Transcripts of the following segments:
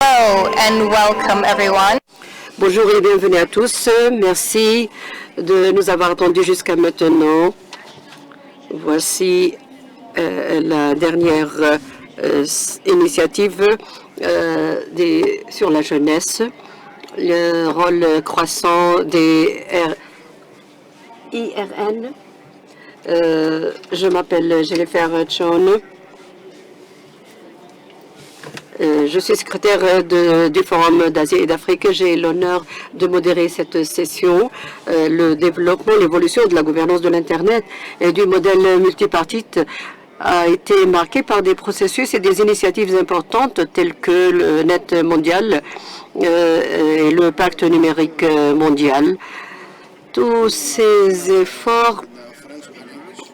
Hello and welcome everyone. Bonjour et bienvenue à tous. Merci de nous avoir attendus jusqu'à maintenant. Voici la dernière initiative sur la jeunesse, le rôle croissant des IRN. Je m'appelle Jennifer Chon. Je suis secrétaire du Forum d'Asie et d'Afrique. J'ai l'honneur de modérer cette session. Le développement, l'évolution de la gouvernance de l'Internet et du modèle multipartite a été marqué par des processus et des initiatives importantes telles que le net mondial et le pacte numérique mondial. Tous ces efforts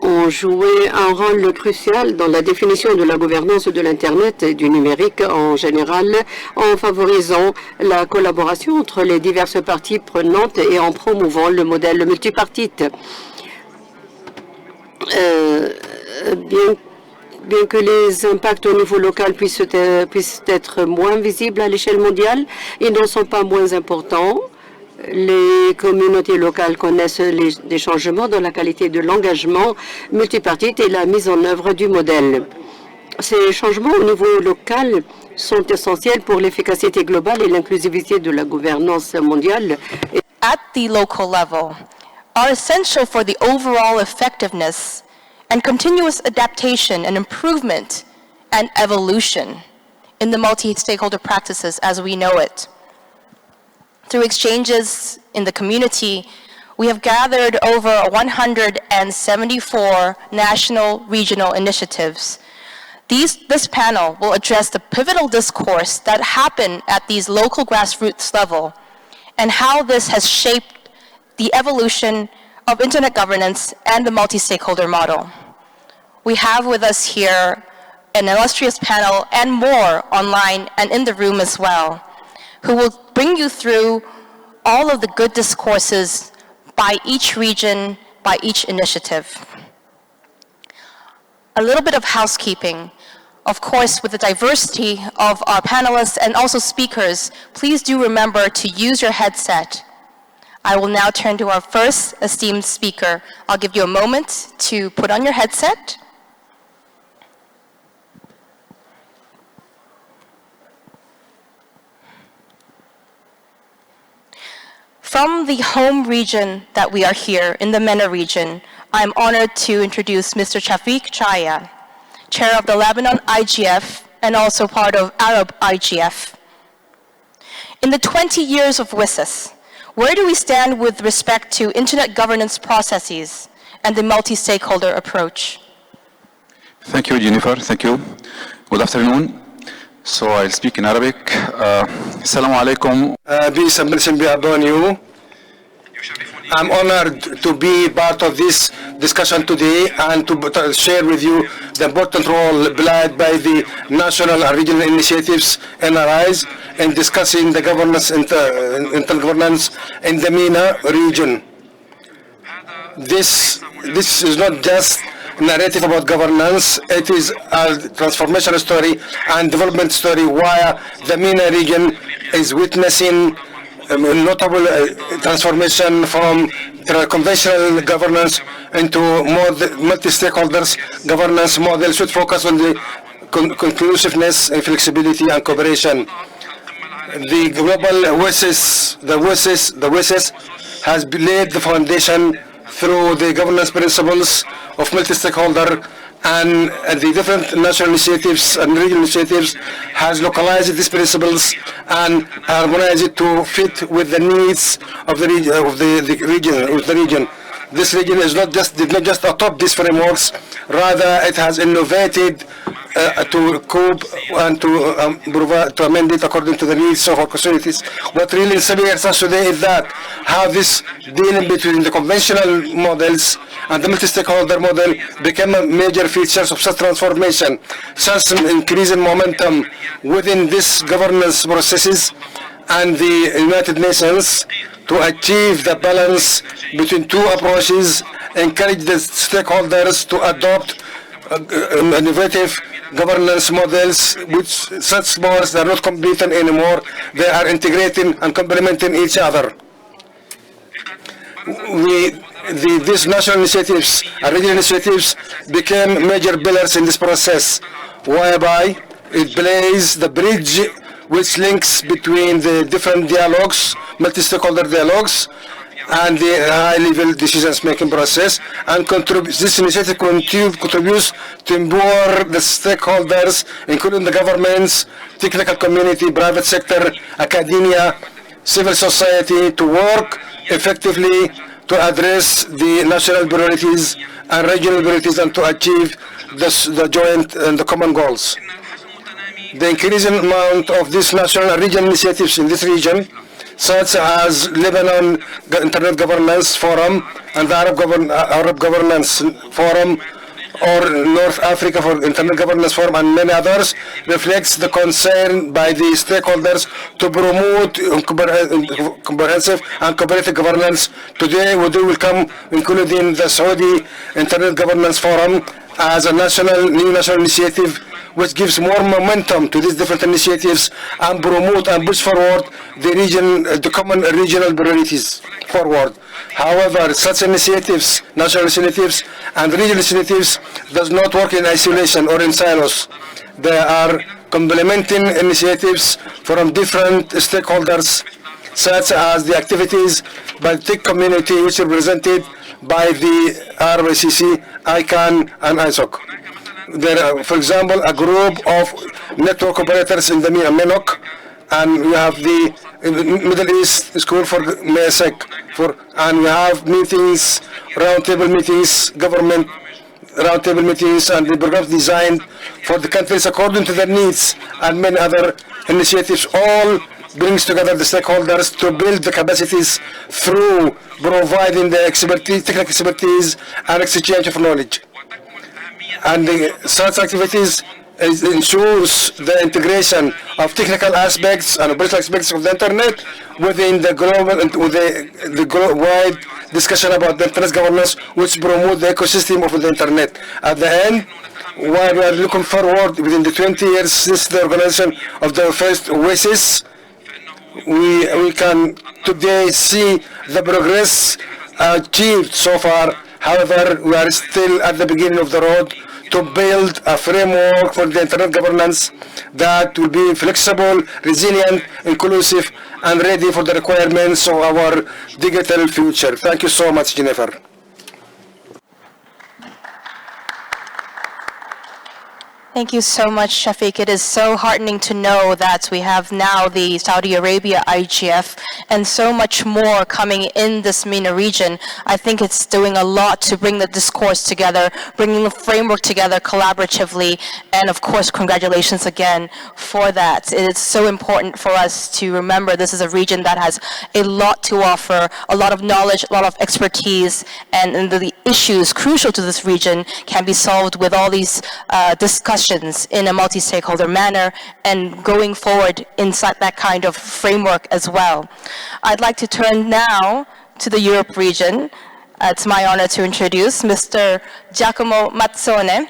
ont joué un rôle crucial dans la définition de la gouvernance de l'Internet et du numérique en général, en favorisant la collaboration entre les diverses parties prenantes et en promouvant le modèle multipartite. Bien que les impacts au niveau local puissent être moins visibles à l'échelle mondiale, ils n'en sont pas moins importants. Les communautés locales connaissent des changements dans la qualité de l'engagement multipartite et la mise en œuvre du modèle. Ces changements au niveau local sont essentiels pour l'efficacité globale et l'inclusivité de la gouvernance mondiale. At the local level are essential for the overall effectiveness and continuous adaptation and improvement and evolution in the multi-stakeholder practices as we know it. Through exchanges in the community, we have gathered over 174 national regional initiatives. This panel will address the pivotal discourse that happened at these local grassroots level and how this has shaped the evolution of internet governance and the multi-stakeholder model. We have with us here an illustrious panel and more online and in the room as well, who will bring you through all of the good discourses by each region, by each initiative. A little bit of housekeeping. Of course, with the diversity of our panelists and also speakers, please do remember to use your headset. I will now turn to our first esteemed speaker. I'll give you a moment to put on your headset. From the home region that we are here, in the MENA region, I'm honored to introduce Mr. Shafiq Chaya, chair of the Lebanon IGF and also part of Arab IGF. In the 20 years of WSIS, where do we stand with respect to internet governance processes and the multi-stakeholder approach? Thank you, Jennifer. Thank you. Good afternoon. So I'll speak in Arabic. Assalamu alaikum. I'm honored to be part of this discussion today and to share with you the important role played by the national and regional initiatives, NRIs, in discussing the governance, intergovernance in the MENA region. This is not just narrative about governance, it is a transformation story and development story where the MENA region is witnessing notable transformation from conventional governance into more multi-stakeholders governance models should focus on the conclusiveness and flexibility and cooperation. The global WSIS has laid the foundation through the governance principles of multi-stakeholder, and the different national initiatives and regional initiatives has localized these principles and harmonized it to fit with the needs of the region. This region did not just adopt these frameworks, rather it has innovated to cope and to amend it according to the needs of our communities. What really inspires us today is that how this dealing between the conventional models and the multi-stakeholder model became major features of such transformation, such increasing momentum within these governance processes and the United Nations to achieve the balance between two approaches, encourage the stakeholders to adopt innovative governance models, which such models are not competing anymore. They are integrating and complementing each other. These national initiatives and regional initiatives became major pillars in this process, whereby it plays the bridge which links between the different dialogues, multi-stakeholder dialogues, and the high-level decisions-making process, and this initiative contributes to empower the stakeholders, including the governments, technical community, private sector, academia, civil society, to work effectively to address the national priorities and regional priorities and to achieve the joint and the common goals. The increasing amount of these national and regional initiatives in this region, such as Lebanon Internet Governance Forum and the Arab Governance Forum, or North Africa for Internet Governance Forum, and many others, reflects the concern by the stakeholders to promote comprehensive and cooperative governance. Today, we will come including the Saudi Internet Governance Forum as a new national initiative, which gives more momentum to these different initiatives and promote and push forward the common regional priorities forward. However, such initiatives, national initiatives and regional initiatives, does not work in isolation or in silos. They are complementing initiatives from different stakeholders, such as the activities by the tech community, which are represented by the RICC, ICANN, and ISOC. There are, for example, a group of network operators in the MENOC, and we have the Middle East School for MESEC, and we have meetings, roundtable meetings, government roundtable meetings, and the programs designed for the countries according to their needs, and many other initiatives. All brings together the stakeholders to build the capacities through providing the technical expertise and exchange of knowledge. And such activities ensures the integration of technical aspects and operational aspects of the internet within the global and with the wide discussion about the internet governance, which promote the ecosystem of the internet. At the end, while we are looking forward within the 20 years since the organization of the first OASIS, we can today see the progress achieved so far. However, we are still at the beginning of the road to build a framework for the internet governance that will be flexible, resilient, inclusive, and ready for the requirements of our digital future. Thank you so much, Jennifer. Thank you so much, Shafiq. It is so heartening to know that we have now the Saudi Arabia IGF and so much more coming in this MENA region. I think it's doing a lot to bring the discourse together, bringing the framework together collaboratively, and of course, congratulations again for that. It is so important for us to remember this is a region that has a lot to offer, a lot of knowledge, a lot of expertise, and the issues crucial to this region can be solved with all these discussions in a multi-stakeholder manner and going forward inside that kind of framework as well. I'd like to turn now to the Europe region. It's my honor to introduce Mr. Giacomo Mazzone,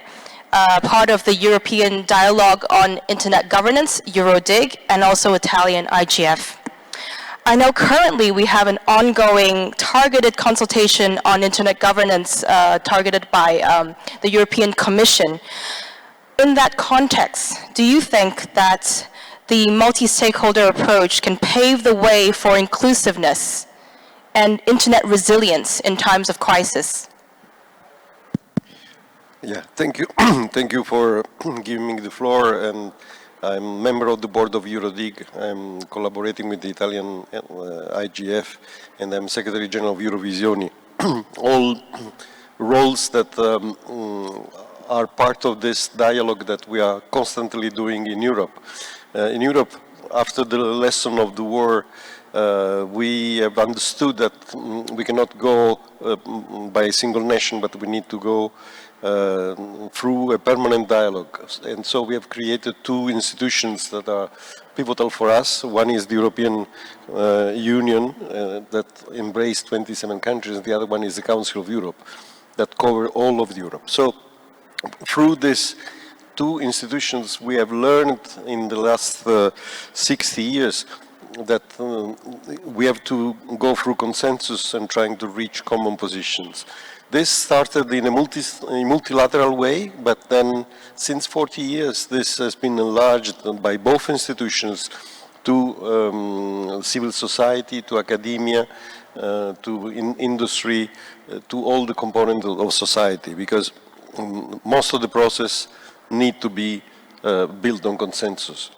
part of the European Dialogue on Internet Governance, EuroDig, and also Italian IGF. I know currently we have an ongoing targeted consultation on internet governance targeted by the European Commission. In that context, do you think that the multi-stakeholder approach can pave the way for inclusiveness and internet resilience in times of crisis? Yeah, thank you. Thank you for giving me the floor. And I'm a member of the board of EuroDig. I'm collaborating with the Italian IGF, and I'm Secretary General of Eurovisioni. All roles that are part of this dialogue that we are constantly doing in Europe. In Europe, after the lesson of the war, we have understood that we cannot go by a single nation, but we need to go through a permanent dialogue. And so we have created two institutions that are pivotal for us. One is the European Union that embraced 27 countries, and the other one is the Council of Europe that cover all of Europe. So through this two institutions we have learned in the last 60 years that we have to go through consensus and trying to reach common positions. This started in a multilateral way, but then since 40 years this has been enlarged by both institutions to civil society, to academia, to industry, to all the components of society, because most of the process need to be built on consensus.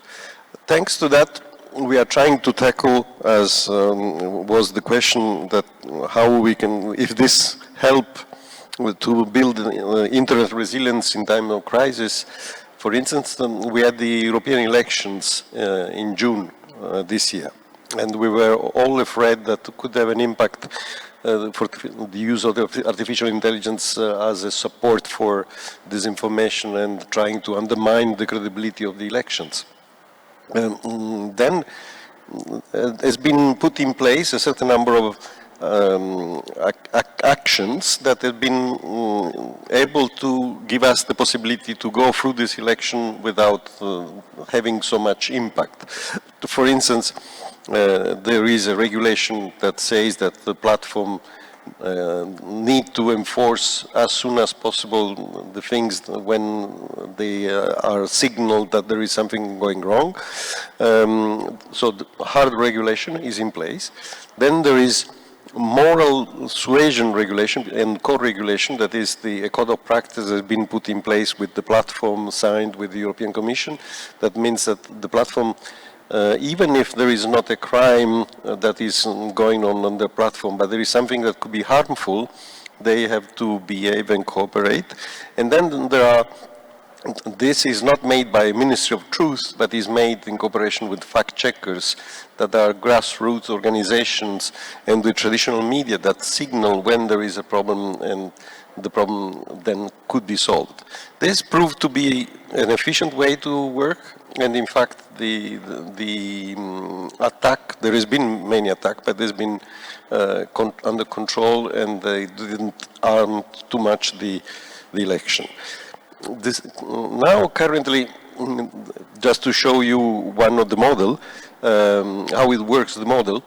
Thanks to that, we are trying to tackle, as was the question, that how we can, if this help to build internet resilience in time of crisis. For instance, we had the European elections in June this year, and we were all afraid that it could have an impact for the use of artificial intelligence as a support for disinformation and trying to undermine the credibility of the elections. Then has been put in place a certain number of actions that have been able to give us the possibility to go through this election without having so much impact. For instance, there is a regulation that says that the platform need to enforce as soon as possible the things when they are signaled that there is something going wrong. So the hard regulation is in place. Then there is moral suasion regulation and co-regulation, that is the code of practice has been put in place with the platform signed with the European Commission. That means that the platform, even if there is not a crime that is going on the platform, but there is something that could be harmful, they have to behave and cooperate. And then there are, this is not made by Ministry of Truth, but is made in cooperation with fact-checkers that are grassroots organizations and the traditional media that signal when there is a problem and the problem then could be solved. This proved to be an efficient way to work, and in fact the attack, there has been many attacks, but there's been under control, and they didn't harm too much the election. This, now currently, just to show you one of the model, how it works, the model,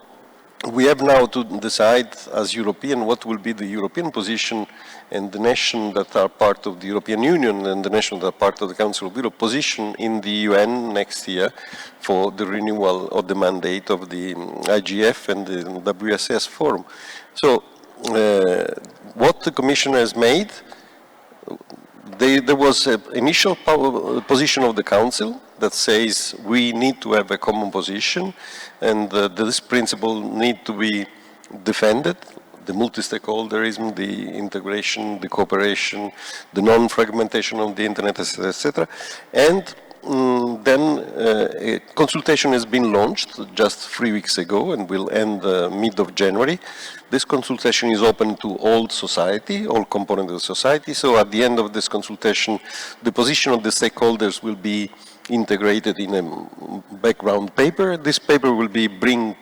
we have now to decide as European what will be the European position, and the nations that are part of the European Union and the nations that are part of the Council of Europe position in the UN next year for the renewal of the mandate of the IGF and the WSS forum. So what the Commission has made, there was an initial position of the Council that says we need to have a common position, and this principle need to be defended. The multi-stakeholderism, the integration, the cooperation, the non-fragmentation of the internet, etc. And then a consultation has been launched just 3 weeks ago and will end mid of January. This consultation is open to all society, all components of society. So at the end of this consultation, the position of the stakeholders will be integrated in a background paper. This paper will be bring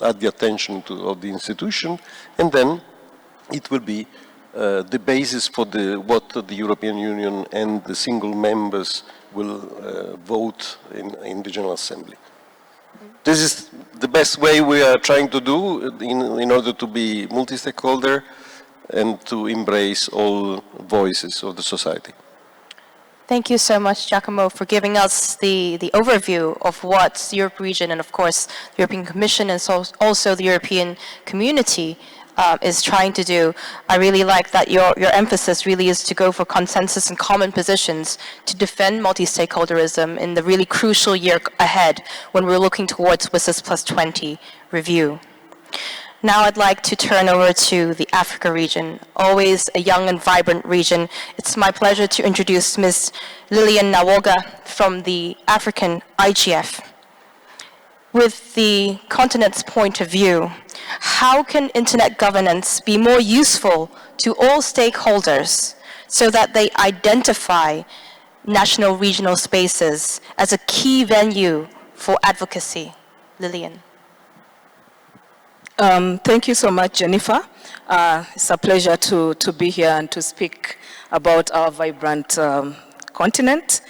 at the attention of the institution, and then it will be the basis for what the European Union and the single members will vote in the General Assembly. This is the best way we are trying to do in order to be multi-stakeholder and to embrace all voices of the society. Thank you so much, Giacomo, for giving us the overview of what the Europe region and, of course, the European Commission and also the European community is trying to do. I really like that your emphasis really is to go for consensus and common positions to defend multi-stakeholderism in the really crucial year ahead when we're looking towards WSIS Plus 20 review. Now I'd like to turn over to the Africa region, always a young and vibrant region. It's my pleasure to introduce Ms. Lilian Nawoga from the African IGF. With the continent's point of view, how can internet governance be more useful to all stakeholders so that they identify national regional spaces as a key venue for advocacy? Lilian. Thank you so much, Jennifer. It's a pleasure to be here and to speak about our vibrant continent.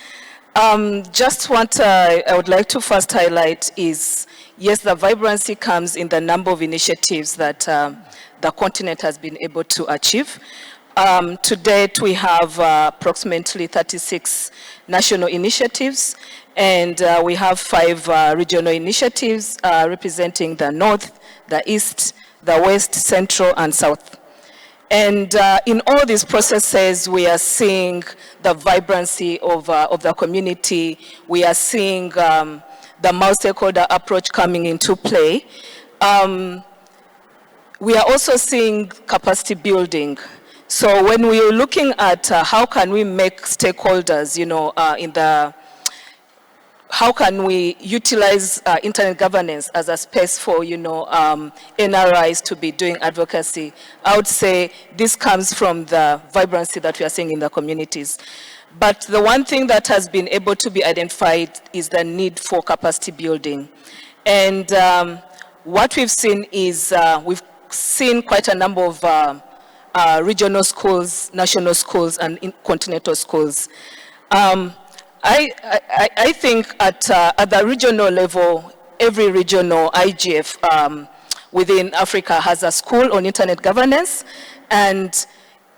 Just what I would like to first highlight is, yes, the vibrancy comes in the number of initiatives that the continent has been able to achieve. To date, we have approximately 36 national initiatives, and we have 5 regional initiatives representing the North, the East, the West, Central, and South. And in all these processes, we are seeing the vibrancy of the community. We are seeing the multi-stakeholder approach coming into play. We are also seeing capacity building. So when we are looking at how can we make stakeholders, how can we utilize internet governance as a space for, NRIs to be doing advocacy, I would say this comes from the vibrancy that we are seeing in the communities. But the one thing that has been able to be identified is the need for capacity building. And what we've seen is we've seen quite a number of regional schools, national schools, and continental schools. I think at the regional level, every regional IGF within Africa has a school on internet governance, and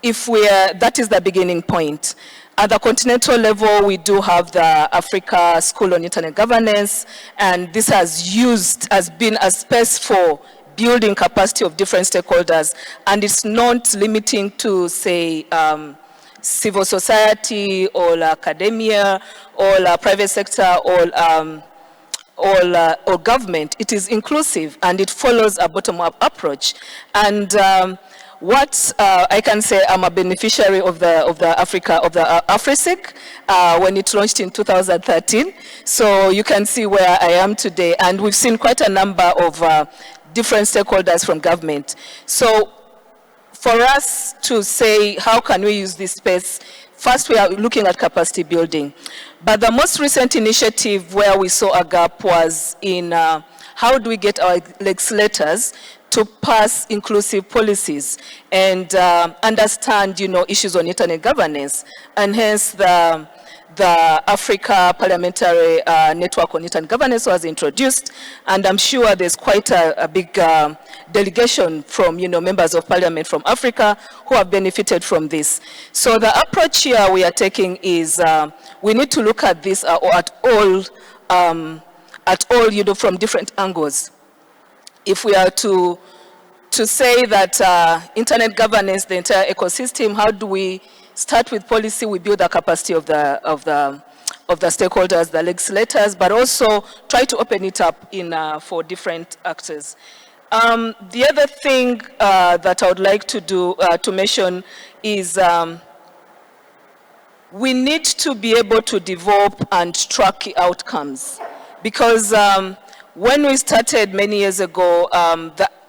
that is the beginning point. At the continental level, we do have the Africa School on Internet Governance, and this has been a space for building capacity of different stakeholders, and it's not limiting to, say, civil society or academia or private sector or government. It is inclusive and it follows a bottom-up approach. And what I can say, I'm a beneficiary of the AfriSIC when it launched in 2013. So you can see where I am today, and we've seen quite a number of different stakeholders from government. So for us to say, how can we use this space? First, we are looking at capacity building. But the most recent initiative where we saw a gap was in how do we get our legislators to pass inclusive policies and understand, issues on internet governance, and hence the Africa Parliamentary Network on Internet Governance was introduced, and I'm sure there's quite a big delegation from, members of parliament from Africa who have benefited from this. So the approach here we are taking is we need to look at this at all, from different angles. If we are to say that internet governance, the entire ecosystem, how do we start with policy? We build the capacity of the stakeholders, the legislators, but also try to open it up for different actors. The other thing that I would like to mention is we need to be able to develop and track outcomes, because when we started many years ago,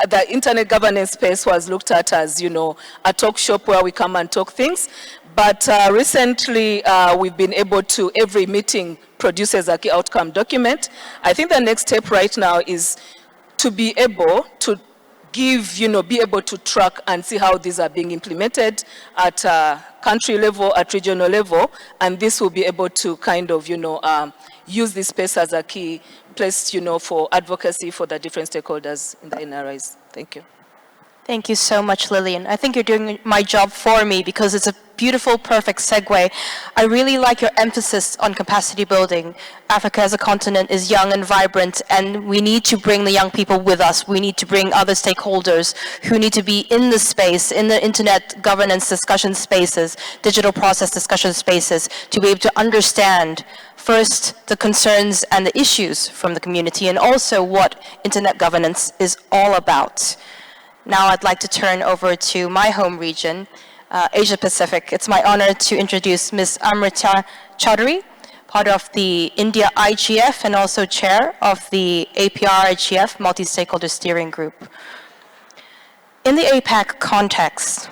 the internet governance space was looked at as, a talk shop where we come and talk things. But recently, we've been able to, every meeting produces a key outcome document. I think the next step right now is to be able to be able to track and see how these are being implemented at country level, at regional level, and this will be able to kind of, use this space as a key place, for advocacy for the different stakeholders in the NRIs. Thank you. Thank you so much, Lillian. I think you're doing my job for me because it's a beautiful, perfect segue. I really like your emphasis on capacity building. Africa as a continent is young and vibrant, and we need to bring the young people with us. We need to bring other stakeholders who need to be in the space, in the internet governance discussion spaces, digital process discussion spaces, to be able to understand first the concerns and the issues from the community, and also what internet governance is all about. Now I'd like to turn over to my home region, Asia Pacific. It's my honor to introduce Ms. Amrita Chaudhary, part of the India IGF and also chair of the APR IGF Multi-Stakeholder Steering Group. In the APAC context,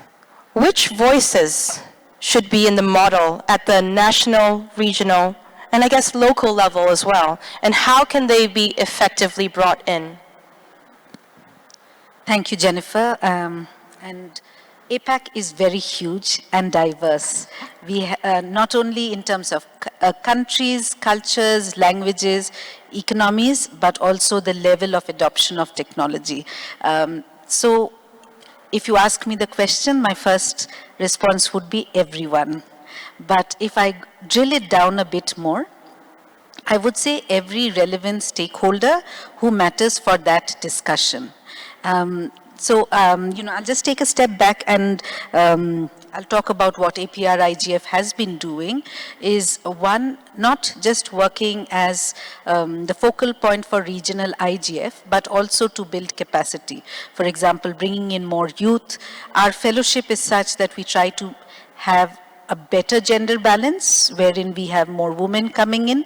which voices should be in the model at the national, regional, and I guess local level as well, and how can they be effectively brought in? Thank you, Jennifer. And APAC is very huge and diverse. We not only in terms of countries, cultures, languages, economies, but also the level of adoption of technology. So if you ask me the question, my first response would be everyone. But if I drill it down a bit more, I would say every relevant stakeholder who matters for that discussion. I'll just take a step back and I'll talk about what APR IGF has been doing is one, not just working as the focal point for regional IGF, but also to build capacity. For example, bringing in more youth. Our fellowship is such that we try to have a better gender balance, wherein we have more women coming in,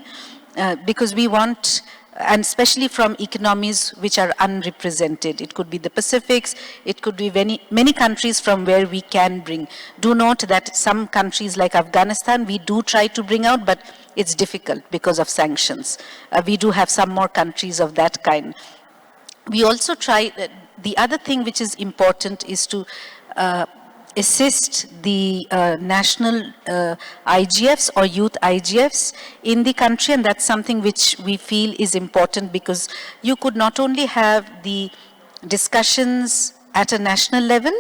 because we want, and especially from economies which are unrepresented. It could be the Pacifics, it could be many countries from where we can bring. Do note that some countries like Afghanistan, we do try to bring out, but it's difficult because of sanctions. We do have some more countries of that kind. We also try, the other thing which is important is to assist the national IGFs or youth IGFs in the country, and that's something which we feel is important because you could not only have the discussions at a national level,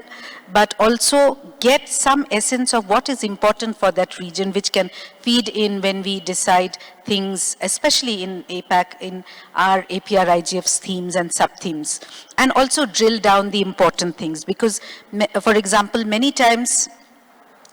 but also get some essence of what is important for that region, which can feed in when we decide things, especially in APAC, in our APR IGF's themes and sub-themes, and also drill down the important things. Because, for example, many times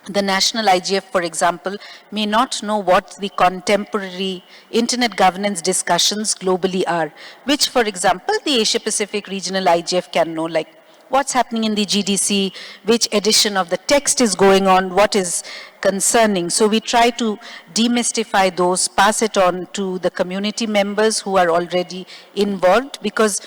the national IGF, for example, may not know what the contemporary internet governance discussions globally are, which, for example, the Asia-Pacific regional IGF can know, like what's happening in the GDC, which edition of the text is going on, what is concerning. So we try to demystify those, pass it on to the community members who are already involved, because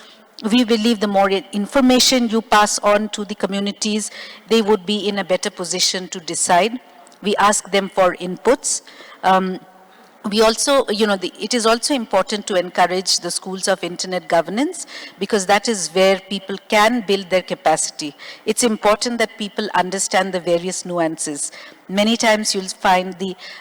we believe the more information you pass on to the communities, they would be in a better position to decide. We ask them for inputs. We also, it is also important to encourage the schools of internet governance, because that is where people can build their capacity. It's important that people understand the various nuances. Many times you'll find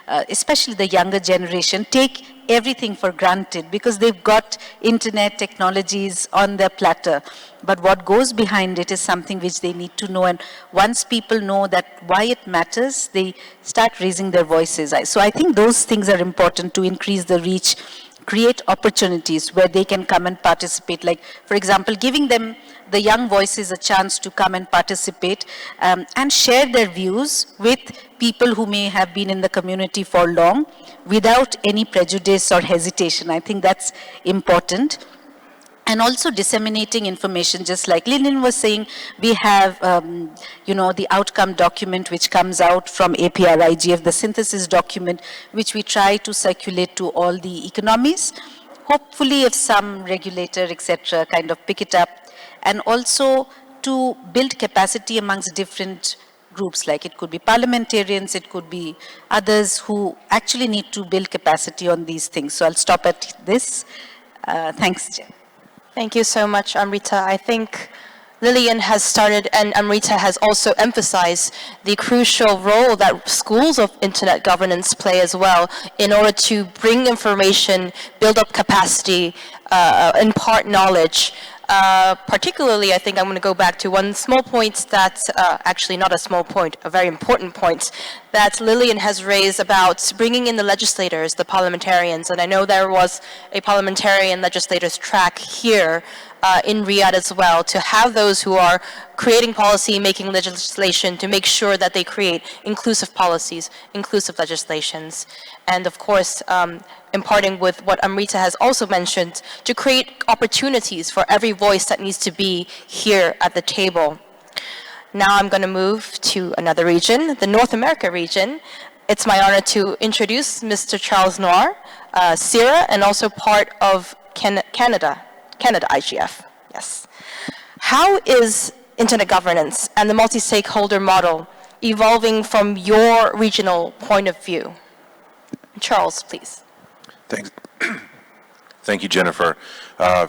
especially the younger generation, take everything for granted because they've got internet technologies on their platter. But what goes behind it is something which they need to know. And once people know that why it matters, they start raising their voices. So I think those things are important to increase the reach, create opportunities where they can come and participate. Like, for example, giving them, the young voices, a chance to come and participate and share their views with people who may have been in the community for long without any prejudice or hesitation. I think that's important. And also disseminating information, just like Lillian was saying, we have, the outcome document which comes out from APR IGF, the synthesis document, which we try to circulate to all the economies. Hopefully, if some regulator, etc., kind of pick it up, and also to build capacity amongst different groups, like it could be parliamentarians, it could be others who actually need to build capacity on these things. So I'll stop at this. Thanks, Jen. Thank you so much, Amrita. I think Lillian has started, and Amrita has also emphasized the crucial role that schools of internet governance play as well in order to bring information, build up capacity, impart knowledge. Particularly, I think I'm going to go back to one small point that, actually not a small point, a very important point, that Lillian has raised about bringing in the legislators, the parliamentarians. And I know there was a parliamentarian legislators track here in Riyadh as well, to have those who are creating policy, making legislation, to make sure that they create inclusive policies, inclusive legislations. And of course, imparting with what Amrita has also mentioned, to create opportunities for every voice that needs to be here at the table. Now I'm going to move to another region, the North America region. It's my honor to introduce Mr. Charles Noir, CIRA, and also part of Canada IGF. Yes. How is internet governance and the multi-stakeholder model evolving from your regional point of view? Charles, please. Thanks. Thank you, Jennifer.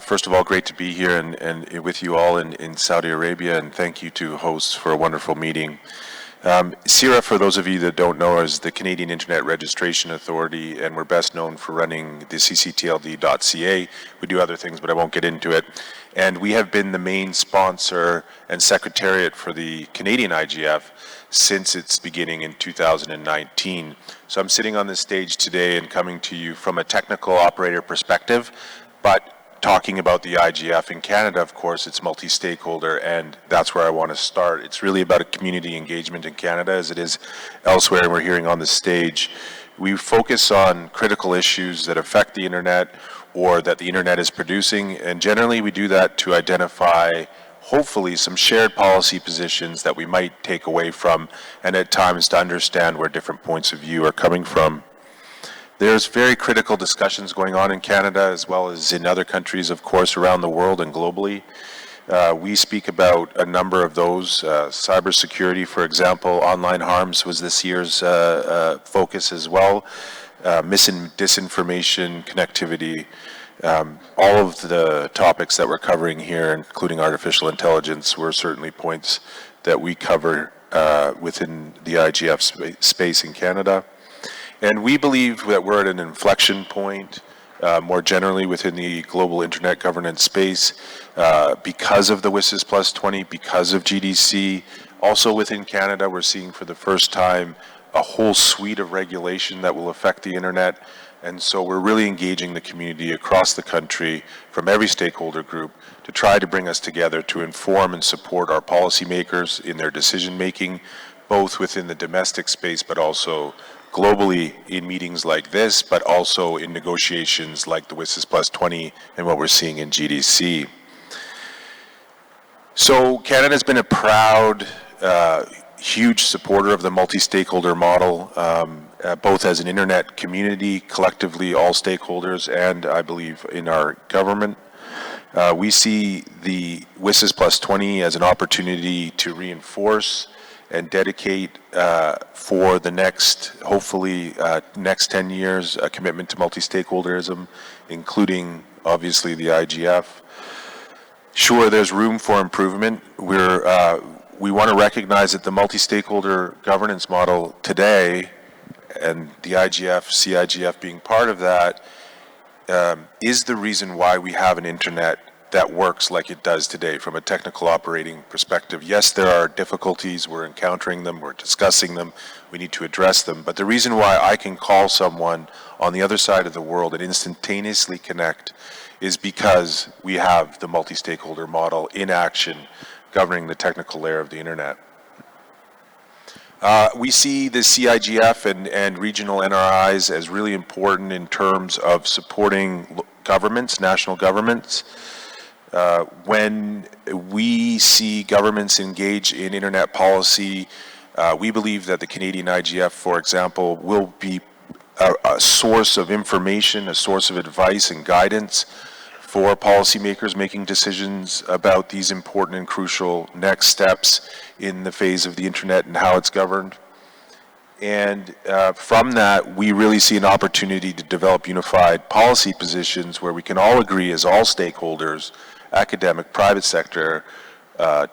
First of all, great to be here and with you all in Saudi Arabia, and thank you to hosts for a wonderful meeting. CIRA, for those of you that don't know, is the Canadian Internet Registration Authority, and we're best known for running the cctld.ca. We do other things, but I won't get into it. And we have been the main sponsor and secretariat for the Canadian IGF since its beginning in 2019. So I'm sitting on this stage today and coming to you from a technical operator perspective, but talking about the IGF in Canada, of course, it's multi-stakeholder, and that's where I want to start. It's really about a community engagement in Canada as it is elsewhere, and we're hearing on the stage. We focus on critical issues that affect the internet or that the internet is producing, and generally we do that to identify hopefully some shared policy positions that we might take away from, and at times to understand where different points of view are coming from. There's very critical discussions going on in Canada as well as in other countries, of course, around the world and globally. We speak about a number of those. Cybersecurity, for example, online harms was this year's focus as well. Disinformation, connectivity, all of the topics that we're covering here, including artificial intelligence, were certainly points that we cover within the IGF space in Canada. And we believe that we're at an inflection point more generally within the global internet governance space because of the WSIS Plus 20, because of GDC. Also within Canada, we're seeing for the first time a whole suite of regulation that will affect the internet. And so we're really engaging the community across the country from every stakeholder group to try to bring us together to inform and support our policymakers in their decision making, both within the domestic space but also globally in meetings like this, but also in negotiations like the WSIS Plus 20 and what we're seeing in GDC. So Canada's been a proud, huge supporter of the multi-stakeholder model, both as an internet community, collectively all stakeholders, and I believe in our government. We see the WSIS Plus 20 as an opportunity to reinforce and dedicate for the next, hopefully, next 10 years, a commitment to multi-stakeholderism, including, obviously, the IGF. Sure, there's room for improvement. We want to recognize that the multi-stakeholder governance model today, and the IGF, CIGF being part of that, is the reason why we have an internet that works like it does today from a technical operating perspective. Yes, there are difficulties, we're encountering them, we're discussing them, we need to address them, but the reason why I can call someone on the other side of the world and instantaneously connect is because we have the multi-stakeholder model in action governing the technical layer of the internet. We see the CIGF and regional NRIs as really important in terms of supporting governments, national governments. When we see governments engage in internet policy, we believe that the Canadian IGF, for example, will be a source of information, a source of advice and guidance for policymakers making decisions about these important and crucial next steps in the phase of the internet and how it's governed. And from that, we really see an opportunity to develop unified policy positions where we can all agree as all stakeholders, academic, private sector,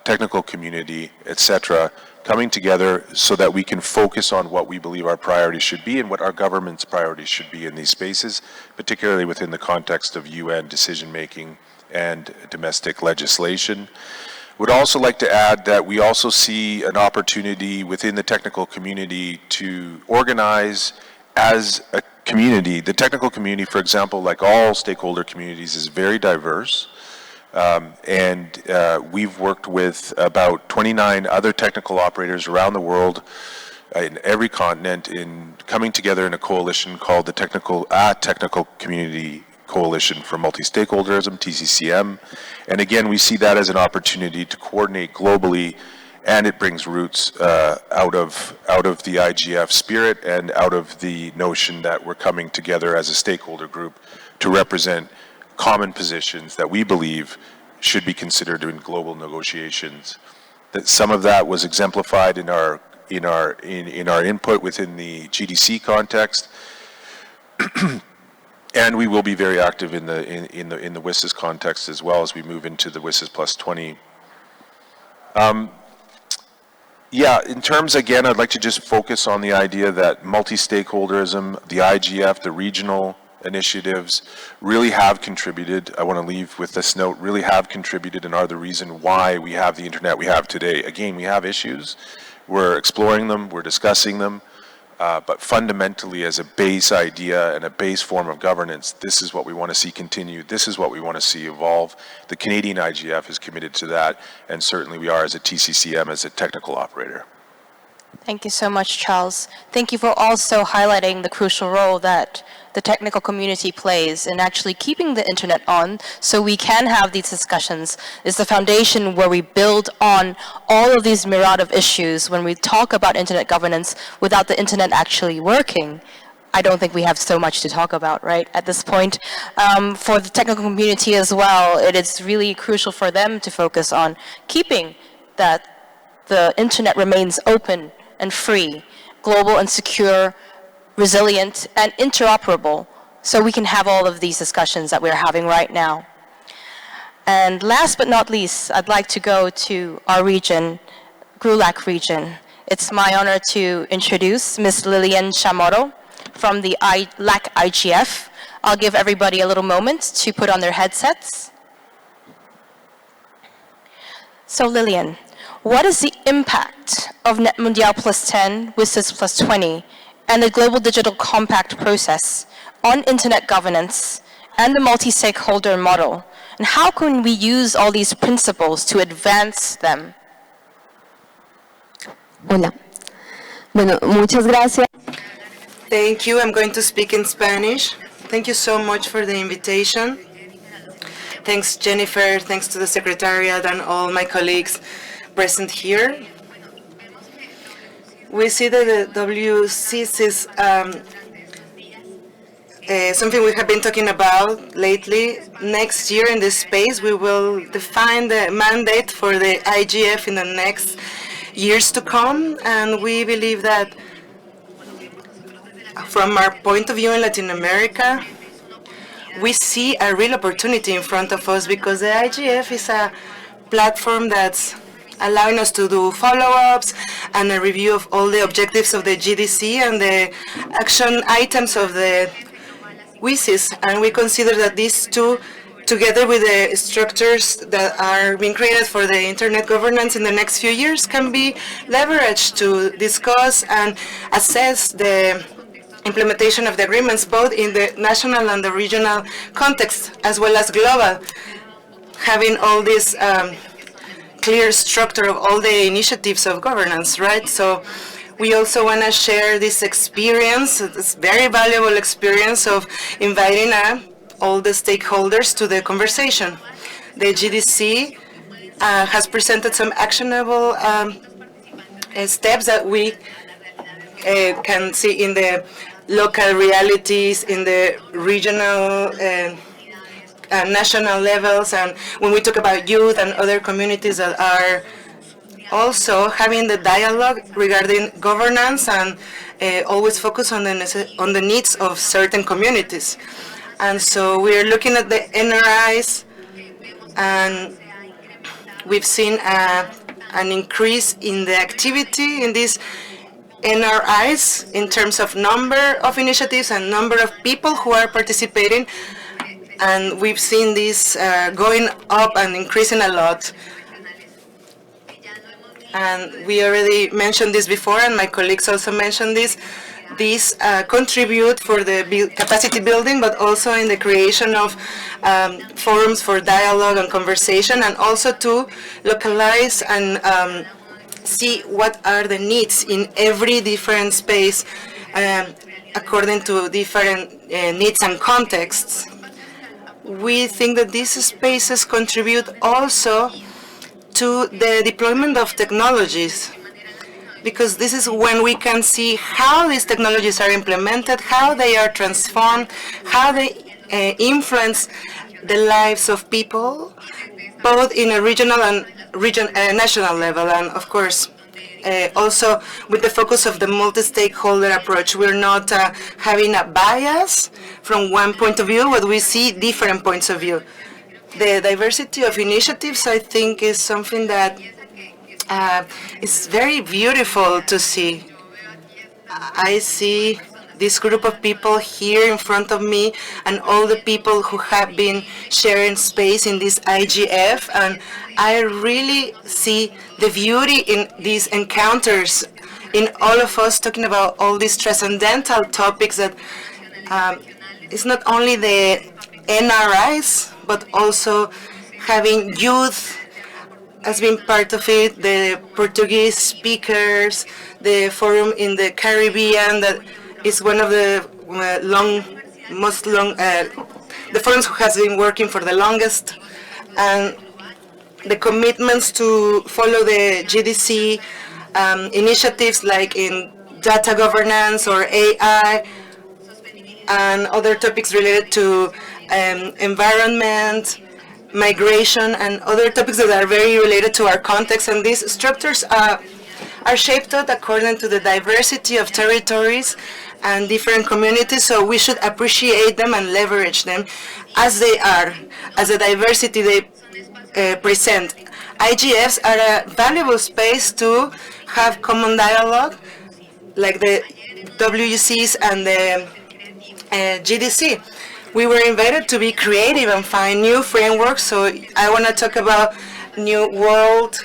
technical community, etc., coming together so that we can focus on what we believe our priorities should be and what our government's priorities should be in these spaces, particularly within the context of UN decision-making and domestic legislation. Would also like to add that we also see an opportunity within the technical community to organize as a community. The technical community, for example, like all stakeholder communities, is very diverse. We've worked with about 29 other technical operators around the world in every continent in coming together in a coalition called the Technical Community Coalition for Multi-Stakeholderism, TCCM. And again, we see that as an opportunity to coordinate globally, and it brings roots out of the IGF spirit and out of the notion that we're coming together as a stakeholder group to represent common positions that we believe should be considered in global negotiations. That some of that was exemplified in our input within the GDC context. And we will be very active in the WSIS context as well as we move into the WSIS plus 20. Yeah, in terms, again, I'd like to just focus on the idea that multi-stakeholderism, the IGF, the regional initiatives really have contributed. I want to leave with this note, really have contributed and are the reason why we have the internet we have today. Again, we have issues. We're exploring them, we're discussing them, but fundamentally as a base idea and a base form of governance, this is what we want to see continue. This is what we want to see evolve. The Canadian IGF is committed to that, and certainly we are as a TCCM, as a technical operator. Thank you so much, Charles. Thank you for also highlighting the crucial role that the technical community plays in actually keeping the internet on so we can have these discussions. It's the foundation where we build on all of these myriad of issues when we talk about internet governance without the internet actually working. I don't think we have so much to talk about, right, at this point. For the technical community as well, it is really crucial for them to focus on keeping that the internet remains open and free, global and secure, resilient and interoperable, so we can have all of these discussions that we're having right now. And last but not least, I'd like to go to our region, GRULAC region. It's my honor to introduce Ms. Lillian Chamorro from the LAC IGF. I'll give everybody a little moment to put on their headsets. So Lillian, what is the impact of Net Mundial Plus 10, WSIS Plus 20, and the Global Digital Compact process on internet governance and the multi-stakeholder model? And how can we use all these principles to advance them? Hola. Bueno, muchas gracias. Thank you. I'm going to speak in Spanish. Thank you so much for the invitation. Thanks, Jennifer. Thanks to the Secretariat and all my colleagues present here. We see that the WSIS is something we have been talking about lately. Next year in this space, we will define the mandate for the IGF in the next years to come, and we believe that from our point of view in Latin America, we see a real opportunity in front of us because the IGF is a platform that's allowing us to do follow-ups and a review of all the objectives of the GDC and the action items of the WSIS. And we consider that these two, together with the structures that are being created for the internet governance in the next few years, can be leveraged to discuss and assess the implementation of the agreements, both in the national and the regional context, as well as global, having all this clear structure of all the initiatives of governance, right? So we also want to share this experience, this very valuable experience of inviting all the stakeholders to the conversation. The GDC has presented some actionable steps that we can see in the local realities, in the regional national levels, and when we talk about youth and other communities that are also having the dialogue regarding governance and always focus on the needs of certain communities. And so we are looking at the NRIs, and we've seen an increase in the activity in these NRIs in terms of number of initiatives and number of people who are participating. And we've seen this going up and increasing a lot. And we already mentioned this before, and my colleagues also mentioned this. These contribute for the capacity building, but also in the creation of forums for dialogue and conversation, and also to localize and see what are the needs in every different space according to different needs and contexts. We think that these spaces contribute also to the deployment of technologies, because this is when we can see how these technologies are implemented, how they are transformed, how they influence the lives of people, both in a regional and national level. And of course, also with the focus of the multi-stakeholder approach. We're not having a bias from one point of view, but we see different points of view. The diversity of initiatives, I think, is something that is very beautiful to see. I see this group of people here in front of me and all the people who have been sharing space in this IGF, and I really see the beauty in these encounters, in all of us talking about all these transcendental topics that it's not only the NRIs, but also having youth has been part of it, the Portuguese speakers, the forum in the Caribbean that is one of the the forums who has been working for the longest, and the commitments to follow the GDC initiatives like in data governance or AI and other topics related to environment, migration, and other topics that are very related to our context. And these structures are shaped out according to the diversity of territories and different communities, so we should appreciate them and leverage them as they are, as the diversity they present. IGFs are a valuable space to have common dialogue, like the WUCs and the GDC. We were invited to be creative and find new frameworks, so I want to talk about new world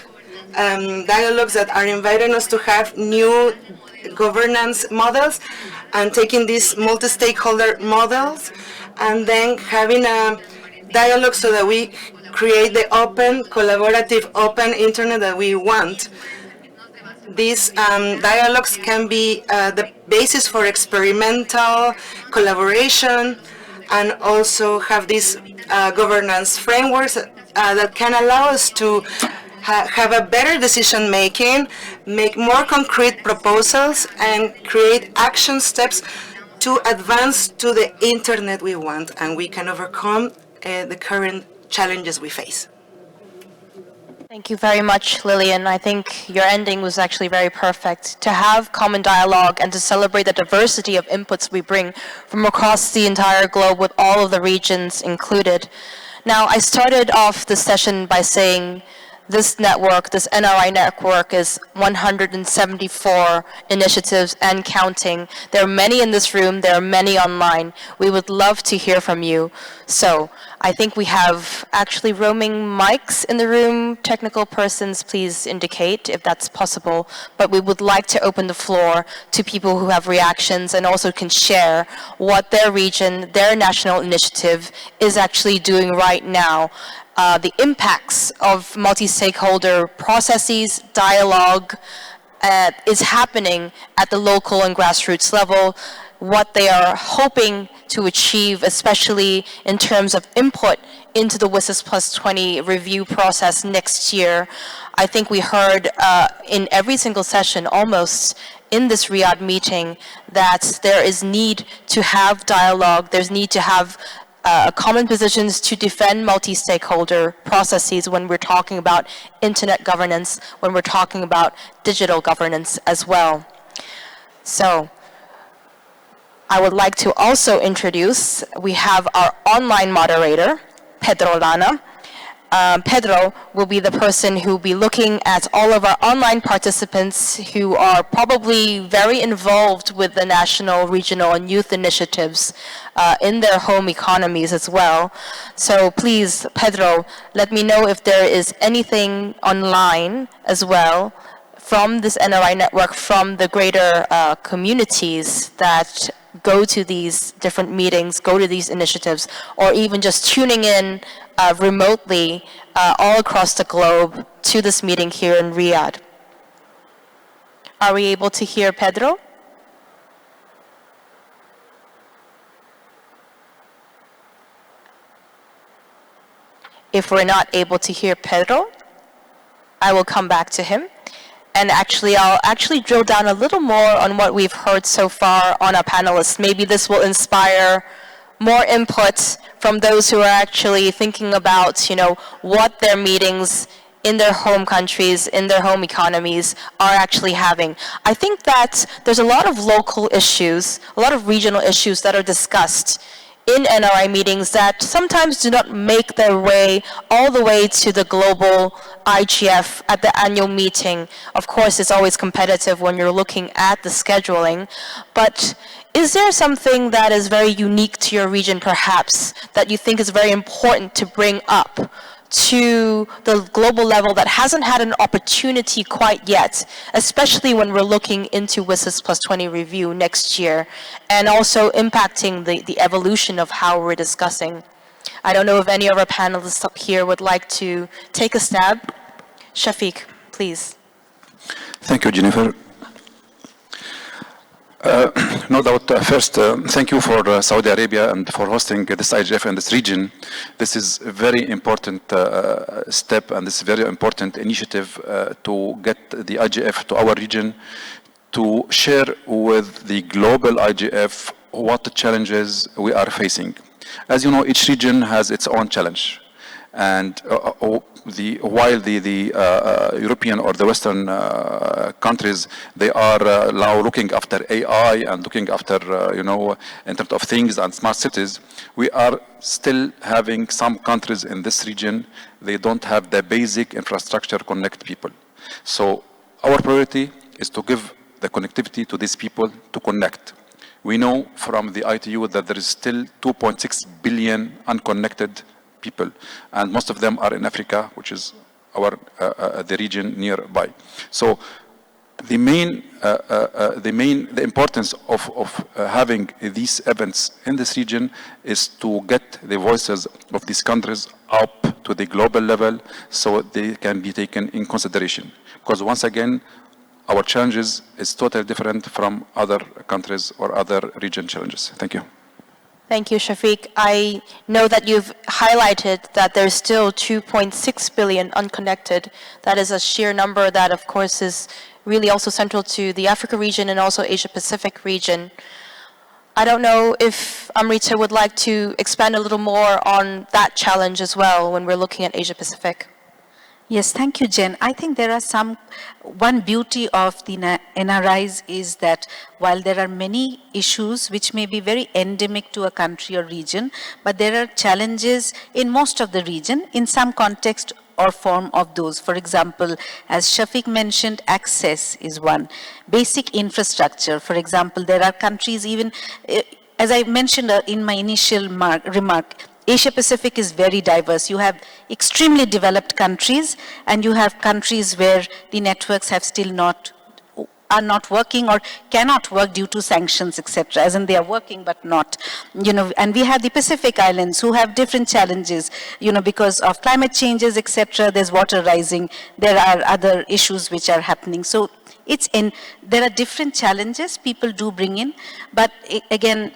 dialogues that are inviting us to have new governance models and taking these multi-stakeholder models and then having a dialogue so that we create the open, collaborative, open internet that we want. These dialogues can be the basis for experimental collaboration and also have these governance frameworks that can allow us to have a better decision making, make more concrete proposals, and create action steps to advance to the internet we want, and we can overcome the current challenges we face. Thank you very much, Lillian. I think your ending was actually very perfect. To have common dialogue and to celebrate the diversity of inputs we bring from across the entire globe with all of the regions included. Now, I started off the session by saying this network, this NRI network, is 174 initiatives and counting. There are many in this room, there are many online. We would love to hear from you. So I think we have actually roaming mics in the room. Technical persons, please indicate if that's possible. But we would like to open the floor to people who have reactions and also can share what their region, their national initiative is actually doing right now. The impacts of multi-stakeholder processes, dialogue is happening at the local and grassroots level, what they are hoping to achieve, especially in terms of input into the WSIS Plus 20 review process next year. I think we heard in every single session almost in this Riyadh meeting that there is need to have dialogue, there's need to have common positions to defend multi-stakeholder processes when we're talking about internet governance, when we're talking about digital governance as well. So I would like to also introduce, we have our online moderator, Pedro Lana. Pedro will be the person who will be looking at all of our online participants who are probably very involved with the national, regional, and youth initiatives in their home economies as well. So please, Pedro, let me know if there is anything online as well from this NRI network, from the greater communities that go to these different meetings, go to these initiatives, or even just tuning in remotely all across the globe to this meeting here in Riyadh. Are we able to hear Pedro? If we're not able to hear Pedro, I will come back to him. And actually, I'll drill down a little more on what we've heard so far on our panelists. Maybe this will inspire more input from those who are actually thinking about, what their meetings in their home countries, in their home economies, are actually having. I think that there's a lot of local issues, a lot of regional issues that are discussed in NRI meetings that sometimes do not make their way all the way to the global IGF at the annual meeting. Of course, it's always competitive when you're looking at the scheduling, but is there something that is very unique to your region, perhaps, that you think is very important to bring up to the global level that hasn't had an opportunity quite yet, especially when we're looking into WSIS Plus 20 review next year, and also impacting the evolution of how we're discussing? I don't know if any of our panelists up here would like to take a stab. Shafiq, please. Thank you, Jennifer. No doubt, first, thank you for Saudi Arabia and for hosting this IGF in this region. This is a very important step, and this is a very important initiative to get the IGF to our region, to share with the global IGF what the challenges we are facing. As you know, each region has its own challenge. And while the European or the Western countries, they are now looking after AI and looking after, Internet of Things and smart cities, we are still having some countries in this region, they don't have the basic infrastructure to connect people. So our priority is to give the connectivity to these people to connect. We know from the ITU that there is still 2.6 billion unconnected people, and most of them are in Africa, which is our the region nearby. So the importance of having these events in this region is to get the voices of these countries up to the global level so they can be taken in consideration. Because once again, our challenges is totally different from other countries or other region challenges. Thank you. Thank you, Shafiq. I know that you've highlighted that there's still 2.6 billion unconnected. That is a sheer number that, of course, is really also central to the Africa region and also Asia-Pacific region. I don't know if Amrita would like to expand a little more on that challenge as well when we're looking at Asia-Pacific. Yes, thank you, Jen. I think there are one beauty of the NRIs is that while there are many issues which may be very endemic to a country or region, but there are challenges in most of the region in some context or form of those. For example, as Shafiq mentioned, access is one. Basic infrastructure, for example, there are countries even, as I mentioned in my initial remark, Asia-Pacific is very diverse. You have extremely developed countries, and you have countries where the networks have are not working or cannot work due to sanctions, etc. As in they are working but not, And we have the Pacific Islands who have different challenges, because of climate changes, etc. There's water rising. There are other issues which are happening. So there are different challenges people do bring in, but again,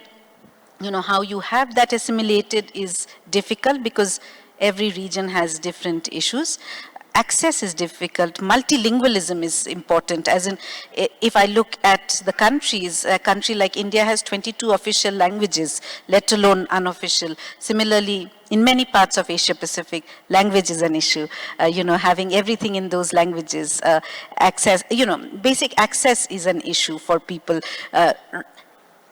how you have that assimilated is difficult because every region has different issues. Access is difficult. Multilingualism is important. As in, if I look at the countries, a country like India has 22 official languages, let alone unofficial. Similarly, in many parts of Asia-Pacific, language is an issue. Having everything in those languages, access, basic access is an issue for people.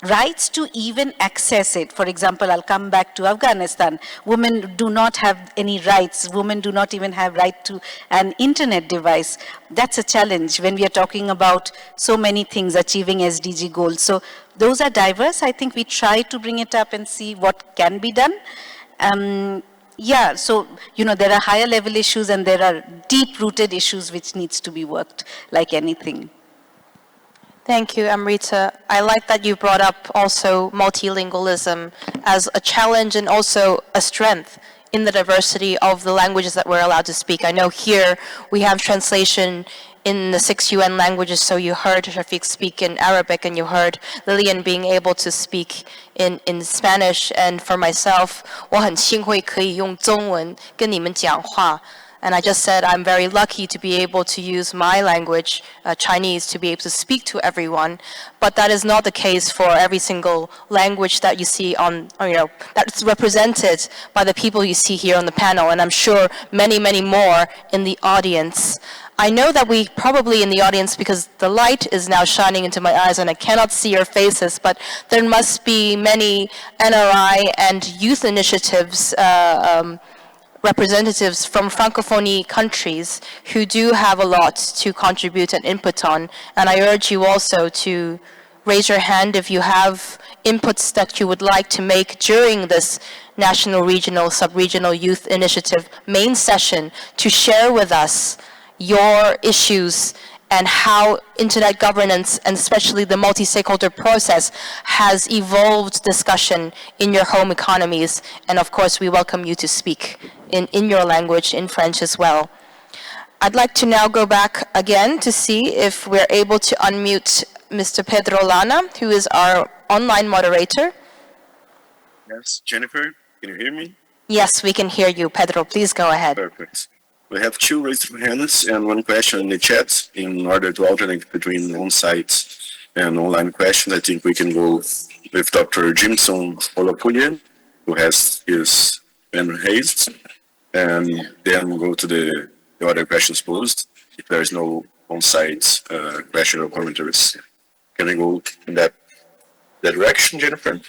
Rights to even access it. For example, I'll come back to Afghanistan. Women do not have any rights. Women do not even have right to an internet device. That's a challenge when we are talking about so many things, achieving SDG goals. So those are diverse. I think we try to bring it up and see what can be done. So, there are higher level issues and there are deep-rooted issues which needs to be worked, like anything. Thank you, Amrita. I like that you brought up also multilingualism as a challenge and also a strength in the diversity of the languages that we're allowed to speak. I know here we have translation in the 6 UN languages, so you heard Shafiq speak in Arabic and you heard Lillian being able to speak in Spanish. And for myself, 我很幸会可以用中文跟你们讲话。And I just said I'm very lucky to be able to use my language, Chinese, to be able to speak to everyone. But that is not the case for every single language that you see on, that's represented by the people you see here on the panel. And I'm sure many, many more in the audience. I know that we probably in the audience, because the light is now shining into my eyes and I cannot see your faces, but there must be many NRI and youth initiatives representatives from Francophonie countries who do have a lot to contribute and input on. And I urge you also to raise your hand if you have inputs that you would like to make during this National, Regional, Sub-Regional Youth Initiative main session to share with us your issues and how internet governance, and especially the multi-stakeholder process, has evolved discussion in your home economies. And of course, we welcome you to speak in your language, in French as well. I'd like to now go back again to see if we're able to unmute Mr. Pedro Lana, who is our online moderator. Yes, Jennifer, can you hear me? Yes, we can hear you. Pedro, please go ahead. Perfect. We have 2 raised hands and 1 question in the chat. In order to alternate between on-site and online questions, I think we can go with Dr. Jimson Olapulian, who has his hand raised, and then go to the other questions posed if there is no on-site question or commentaries. Can I go in that direction, Jennifer?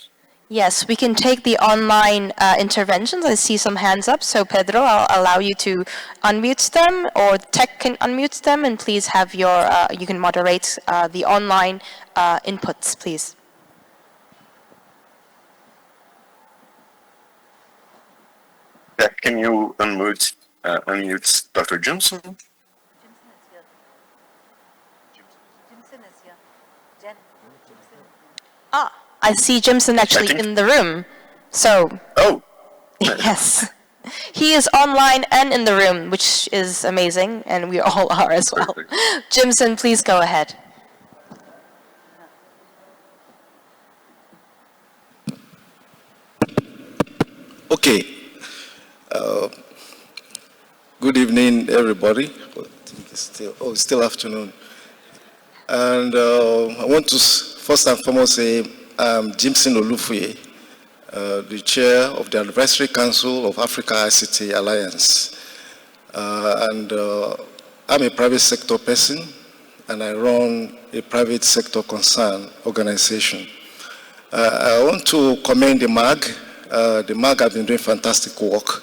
Yes, we can take the online interventions. I see some hands up, so Pedro, I'll allow you to unmute them, or tech can unmute them, and please have your, you can moderate the online inputs, please. Can you unmute Dr. Johnson? I see Jimson actually in the room, so. Oh. Yes. He is online and in the room, which is amazing, and we all are as well. Jimson, please go ahead. Okay. Good evening, everybody. It's still afternoon. And I want to first and foremost say I'm Jimson Olufuye, the chair of the Advisory Council of Africa ICT Alliance. I'm a private sector person, and I run a private sector concern organization. I want to commend the MAG. The MAG have been doing fantastic work.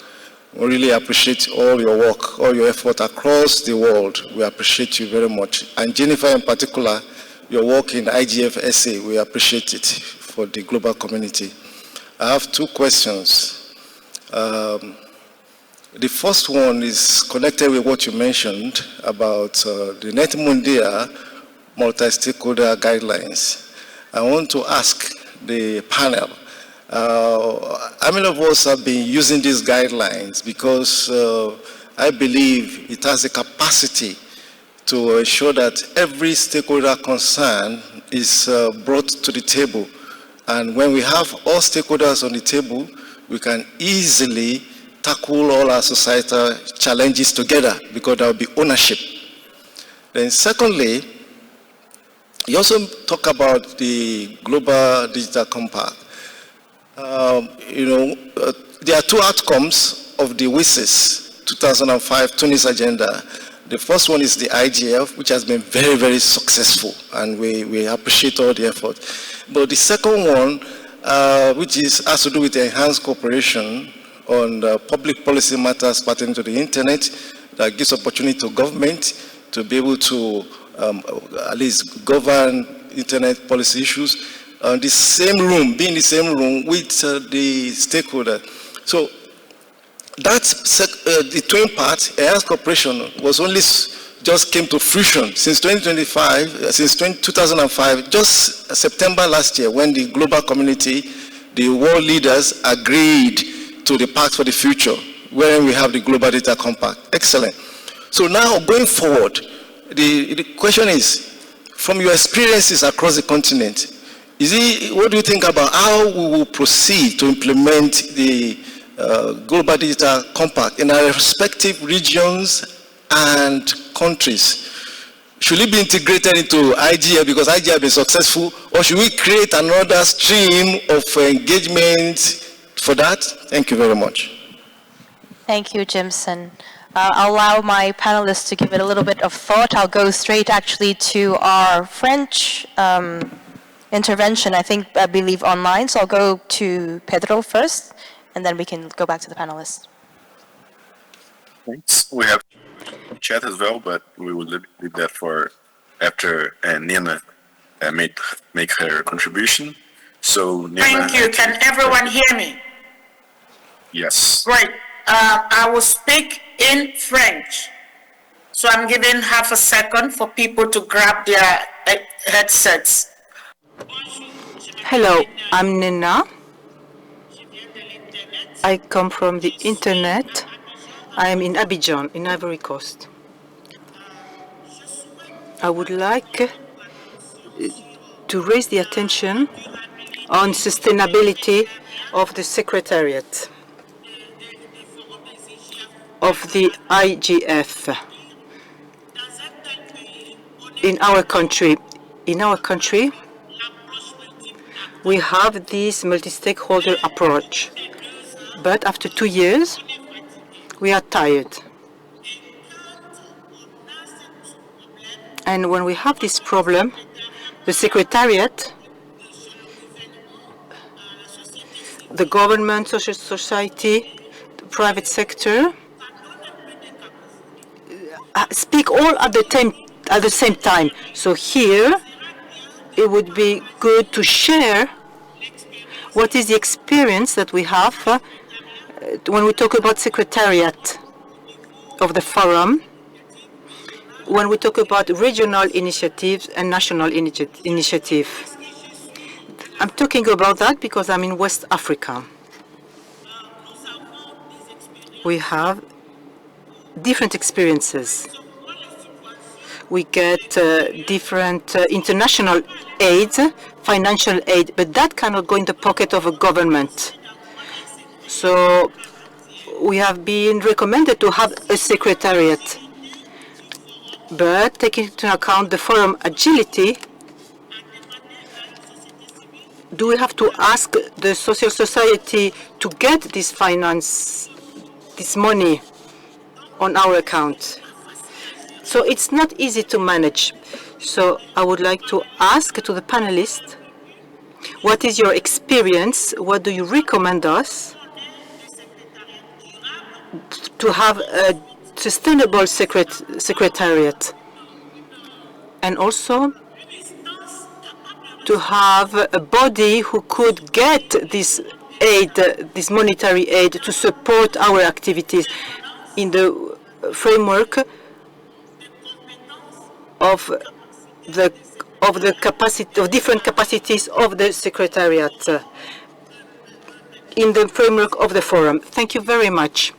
We really appreciate all your work, all your effort across the world. We appreciate you very much. And Jennifer in particular, your work in IGF SA, we appreciate it for the global community. I have 2 questions. The first one is connected with what you mentioned about the Net Mundia multi-stakeholder guidelines. I want to ask the panel, how many of us have been using these guidelines? Because I believe it has the capacity to ensure that every stakeholder concern is brought to the table. And when we have all stakeholders on the table, we can easily tackle all our societal challenges together, because there will be ownership. Then secondly, you also talk about the Global Digital Compact. There are 2 outcomes of the WSIS 2005 Tunis agenda. The first one is the IGF, which has been very, very successful, and we appreciate all the effort. But the second one, which has to do with enhanced cooperation on public policy matters pertaining to the internet, that gives opportunity to government to be able to at least govern internet policy issues. The same room, be in the same room with the stakeholder. So that's the twin part, enhanced cooperation, was only just came to fruition since 2005, just September last year, when the global community, the world leaders agreed to the Pact for the Future, where we have the Global Data Compact. Excellent. So now going forward, the question is, from your experiences across the continent, what do you think about how we will proceed to implement the Global Digital Compact in our respective regions and countries? Should it be integrated into IGF because IGF has been successful, or should we create another stream of engagement for that? Thank you very much. Thank you, Jimson. I'll allow my panelists to give it a little bit of thought. I'll go straight actually to our French intervention, I believe online. So I'll go to Pedro first, and then we can go back to the panelists. Thanks. We have chat as well, but we will leave that for after Nina make her contribution. So Nina, thank you. Can everyone hear me? Yes. Great. I will speak in French. So I'm giving half a second for people to grab their headsets. Hello, I'm Nina. I come from the internet. I am in Abidjan, in Ivory Coast. I would like to raise the attention on sustainability of the Secretariat of the IGF in our country. We have this multi-stakeholder approach, but after 2 years, we are tired. And when we have this problem, the Secretariat, the government, social society, the private sector, speak all at the same time. So here, it would be good to share what is the experience that we have when we talk about Secretariat of the Forum, when we talk about regional initiatives and national initiative. I'm talking about that because I'm in West Africa. We have different experiences. We get different international aid, financial aid, but that cannot go in the pocket of a government. So we have been recommended to have a Secretariat. But taking into account the forum agility, do we have to ask the social society to get this finance, this money on our account? So it's not easy to manage. So I would like to ask to the panelists, what is your experience? What do you recommend us to have a sustainable secretariat, and also to have a body who could get this aid, this monetary aid, to support our activities in the framework of the capacity of different capacities of the Secretariat in the framework of the forum. Thank you very much.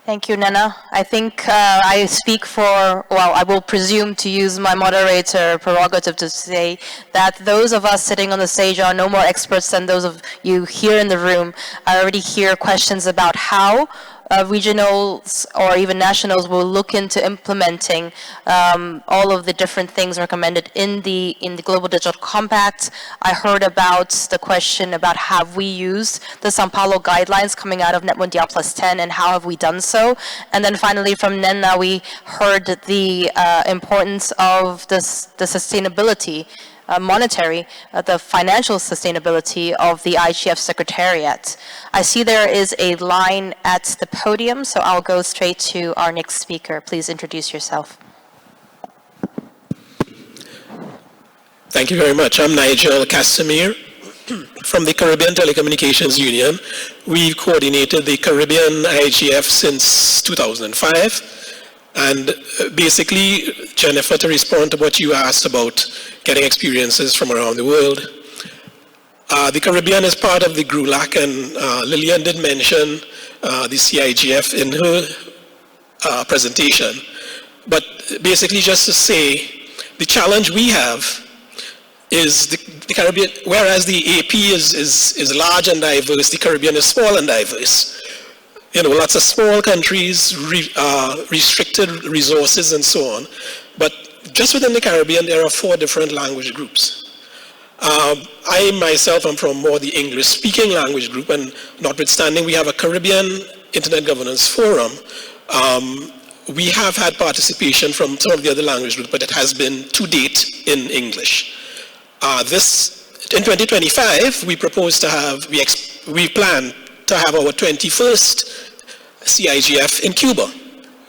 Thank you, Nana. I think I speak for, well, I will presume to use my moderator prerogative to say that those of us sitting on the stage are no more experts than those of you here in the room. I already hear questions about how regionals or even nationals will look into implementing all of the different things recommended in the Global Digital Compact. I heard about the question about have we used the Sao Paulo guidelines coming out of Net Mundial Plus 10 and how have we done so? And then finally from Nena we heard the importance of the sustainability monetary, the financial sustainability of the IGF Secretariat. I see there is a line at the podium, so I'll go straight to our next speaker. Please introduce yourself. Thank you very much. I'm Nigel Casimir from the Caribbean Telecommunications Union. We've coordinated the Caribbean IGF since 2005. And basically, Jennifer, to respond to what you asked about getting experiences from around the world, the Caribbean is part of the GRULAC, and Lillian did mention the CIGF in her presentation. But basically, just to say, the challenge we have is the Caribbean, whereas the AP is large and diverse, the Caribbean is small and diverse. You know, lots of small countries, restricted resources and so on. But just within the Caribbean, there are 4 different language groups. I myself am from more the English-speaking language group, and notwithstanding we have a Caribbean Internet Governance Forum, we have had participation from some of the other language groups, but it has been to date in English. In 2025, we propose to have, we plan to have our 21st CIGF in Cuba,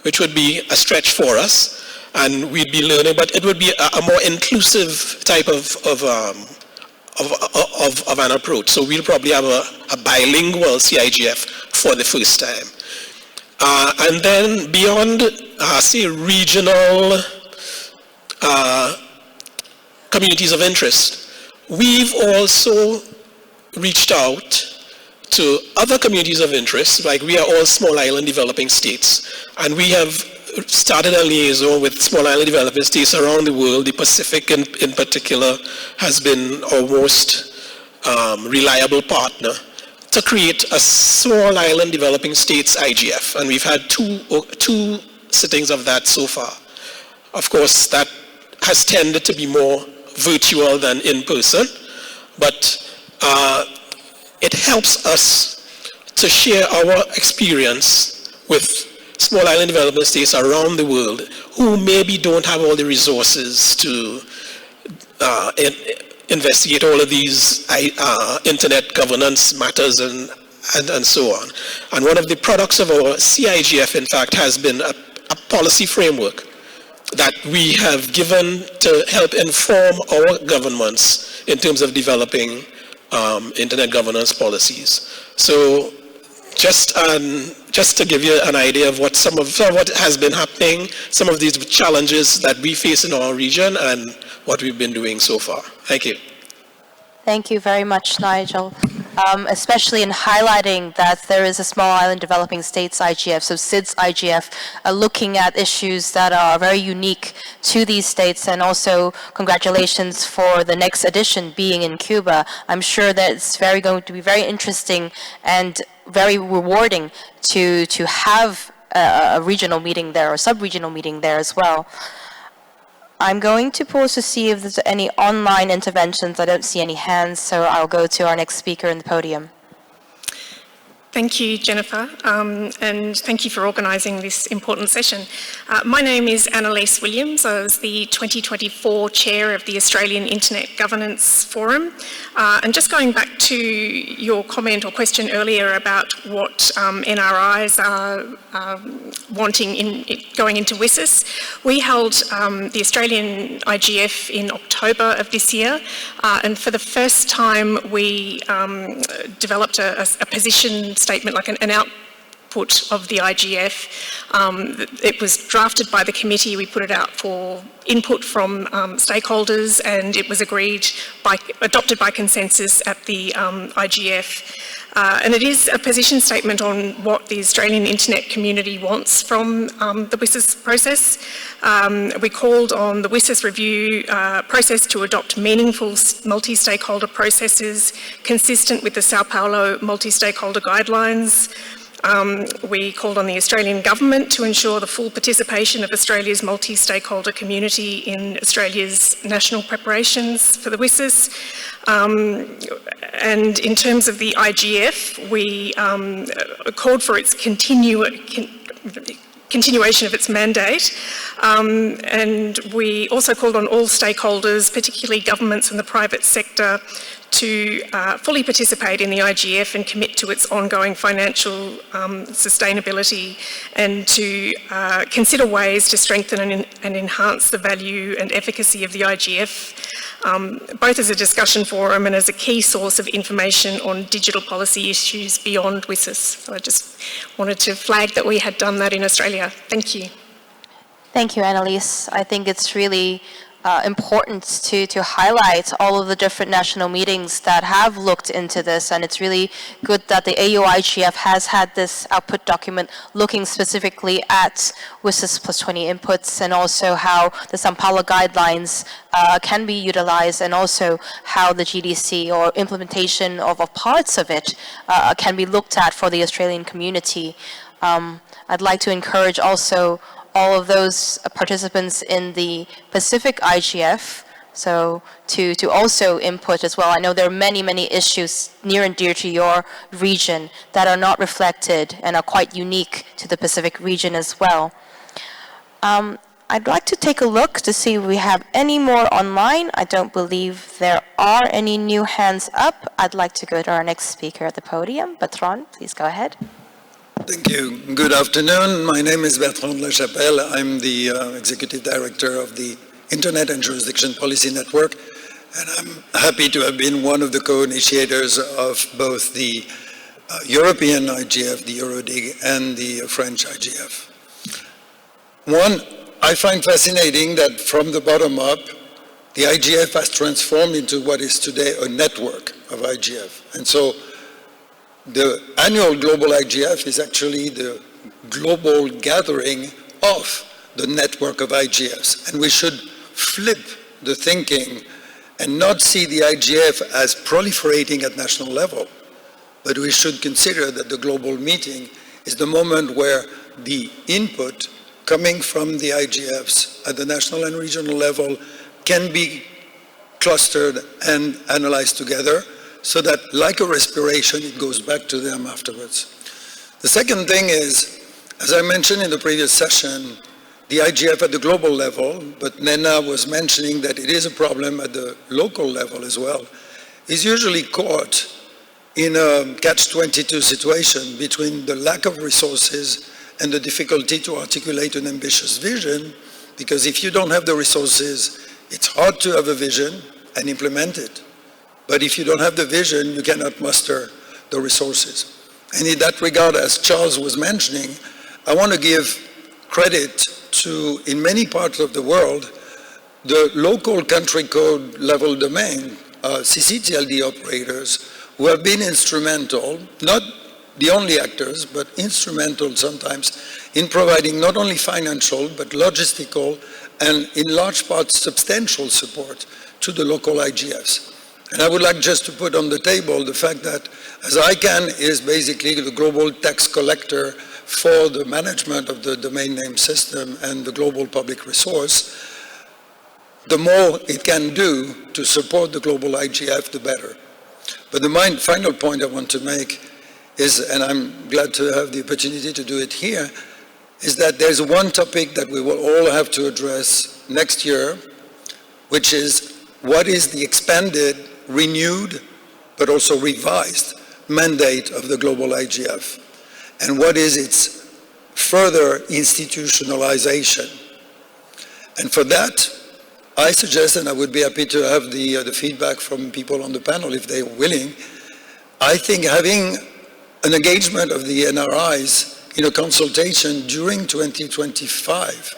which would be a stretch for us, and we'd be learning, but it would be a more inclusive type of an approach. So we'll probably have a bilingual CIGF for the first time. And then beyond, say, regional communities of interest, we've also reached out to other communities of interest, like we are all small island developing states, and we have started a liaison with small island developing states around the world. The Pacific in particular has been our most reliable partner to create a small island developing states IGF, and we've had two sittings of that so far. Of course, that has tended to be more virtual than in person, but it helps us to share our experience with small island development states around the world who maybe don't have all the resources to investigate all of these internet governance matters and so on. And one of the products of our CIGF, in fact, has been a policy framework that we have given to help inform our governments in terms of developing internet governance policies. So just to give you an idea of what some of what has been happening, some of these challenges that we face in our region and what we've been doing so far. Thank you. Thank you very much, Nigel, especially in highlighting that there is a small island developing states IGF, so SIDS IGF, looking at issues that are very unique to these states, and also congratulations for the next edition being in Cuba. I'm sure that it's going to be very interesting and very rewarding to have a regional meeting there or sub-regional meeting there as well. I'm going to pause to see if there's any online interventions. I don't see any hands, so I'll go to our next speaker in the podium. Thank you, Jennifer, and thank you for organising this important session. My name is Annalise Williams. I was the 2024 Chair of the Australian Internet Governance Forum. And just going back to your comment or question earlier about what NRIs are wanting going into WSIS, we held the Australian IGF in October of this year, and for the first time we developed a position statement, like an output of the IGF. It was drafted by the committee. We put it out for input from stakeholders, and it was adopted by consensus at the IGF. And it is a position statement on what the Australian internet community wants from the WSIS process. We called on the WSIS review process to adopt meaningful multi-stakeholder processes consistent with the Sao Paulo multi-stakeholder guidelines. We called on the Australian government to ensure the full participation of Australia's multi-stakeholder community in Australia's national preparations for the WSIS. And in terms of the IGF, we called for its continuation of its mandate, and we also called on all stakeholders, particularly governments and the private sector, to fully participate in the IGF and commit to its ongoing financial sustainability, and to consider ways to strengthen and enhance the value and efficacy of the IGF, both as a discussion forum and as a key source of information on digital policy issues beyond WSIS. So I just wanted to flag that we had done that in Australia. Thank you. Thank you, Annalise. I think it's really important to highlight all of the different national meetings that have looked into this, and it's really good that the AU-IGF has had this output document looking specifically at WSIS plus 20 inputs, and also how the Sampala guidelines can be utilized, and also how the GDC or implementation of parts of it can be looked at for the Australian community. I'd like to encourage also all of those participants in the Pacific IGF, so to also input as well. I know there are many, many issues near and dear to your region that are not reflected and are quite unique to the Pacific region as well. I'd like to take a look to see if we have any more online. I don't believe there are any new hands up. I'd like to go to our next speaker at the podium. Bertrand, please go ahead. Thank you. Good afternoon. My name is Bertrand Lachapelle. I'm the Executive Director of the Internet and Jurisdiction Policy Network, and I'm happy to have been one of the co-initiators of both the European IGF, the Eurodig, and the French IGF. One, I find fascinating that from the bottom up, the IGF has transformed into what is today a network of IGF. And so the annual global IGF is actually the global gathering of the network of IGFs. And we should flip the thinking and not see the IGF as proliferating at national level, but we should consider that the global meeting is the moment where the input coming from the IGFs at the national and regional level can be clustered and analyzed together, so that, like a respiration, it goes back to them afterwards. The second thing is, as I mentioned in the previous session, the IGF at the global level, but Nena was mentioning that it is a problem at the local level as well, is usually caught in a catch-22 situation between the lack of resources and the difficulty to articulate an ambitious vision, because if you don't have the resources, it's hard to have a vision and implement it. But if you don't have the vision, you cannot muster the resources. And in that regard, as Charles was mentioning, I want to give credit to, in many parts of the world, the local country code level domain, CCTLD operators, who have been instrumental, not the only actors, but instrumental sometimes, in providing not only financial, but logistical, and in large part substantial support to the local IGFs. And I would like just to put on the table the fact that, as ICANN is basically the global tax collector for the management of the domain name system and the global public resource, the more it can do to support the global IGF, the better. But the final point I want to make is, and I'm glad to have the opportunity to do it here, is that there's one topic that we will all have to address next year, which is what is the expanded, renewed, but also revised mandate of the global IGF, and what is its further institutionalization. And for that, I suggest, and I would be happy to have the feedback from people on the panel if they're willing, I think having an engagement of the NRIs in a consultation during 2025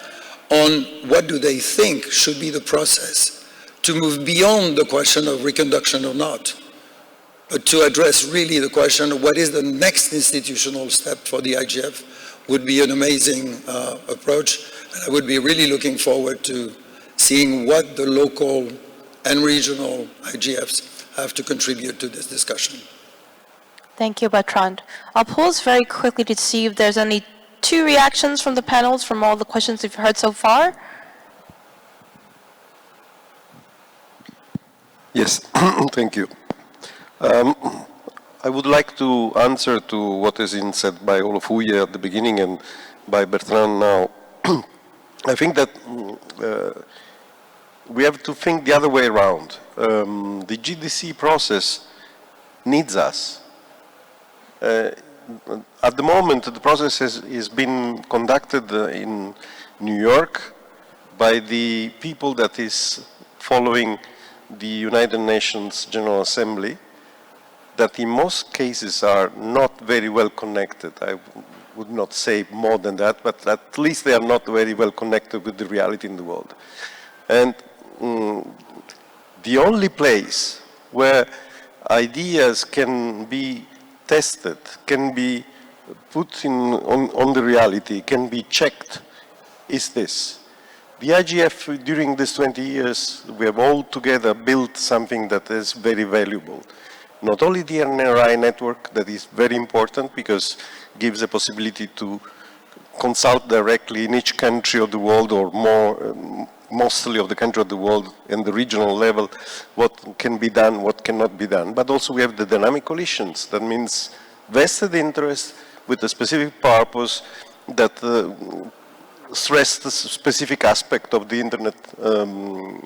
on what do they think should be the process to move beyond the question of reconduction or not, but to address really the question of what is the next institutional step for the IGF would be an amazing approach. And I would be really looking forward to seeing what the local and regional IGFs have to contribute to this discussion. Thank you, Bertrand. I'll pause very quickly to see if there's any 2 reactions from the panels from all the questions we've heard so far. Yes, thank you. I would like to answer to what has been said by Olofuye at the beginning and by Bertrand now. I think that we have to think the other way around. The GDC process needs us. At the moment, the process is being conducted in New York by the people that is following the United Nations General Assembly, that in most cases are not very well connected. I would not say more than that, but at least they are not very well connected with the reality in the world. And the only place where ideas can be tested, can be put on the reality, can be checked, is this. The IGF, during these 20 years, we have all together built something that is very valuable. Not only the NRI network, that is very important because it gives a possibility to consult directly in each country of the world, or mostly of the country of the world in the regional level, what can be done, what cannot be done. But also we have the dynamic coalitions. That means vested interest with a specific purpose that stress the specific aspect of the internet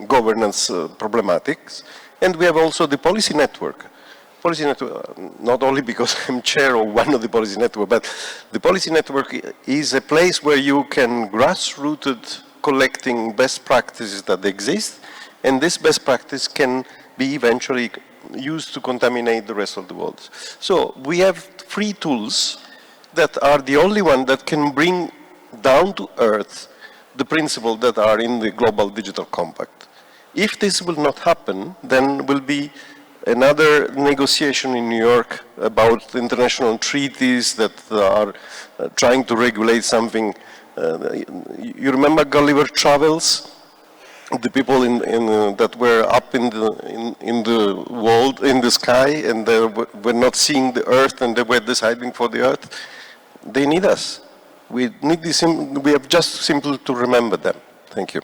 governance problematics. And we have also the policy network. Policy network, not only because I'm chair of one of the policy network, but the policy network is a place where you can grassrooted collecting best practices that exist, and this best practice can be eventually used to contaminate the rest of the world. So we have free tools that are the only one that can bring down to earth the principles that are in the Global Digital Compact. If this will not happen, then will be another negotiation in New York about international treaties that are trying to regulate something. You remember Gulliver Travels? The people that were up in the world, in the sky, and they were not seeing the earth, and they were deciding for the earth. They need us. We need this. We have just simply to remember them. Thank you.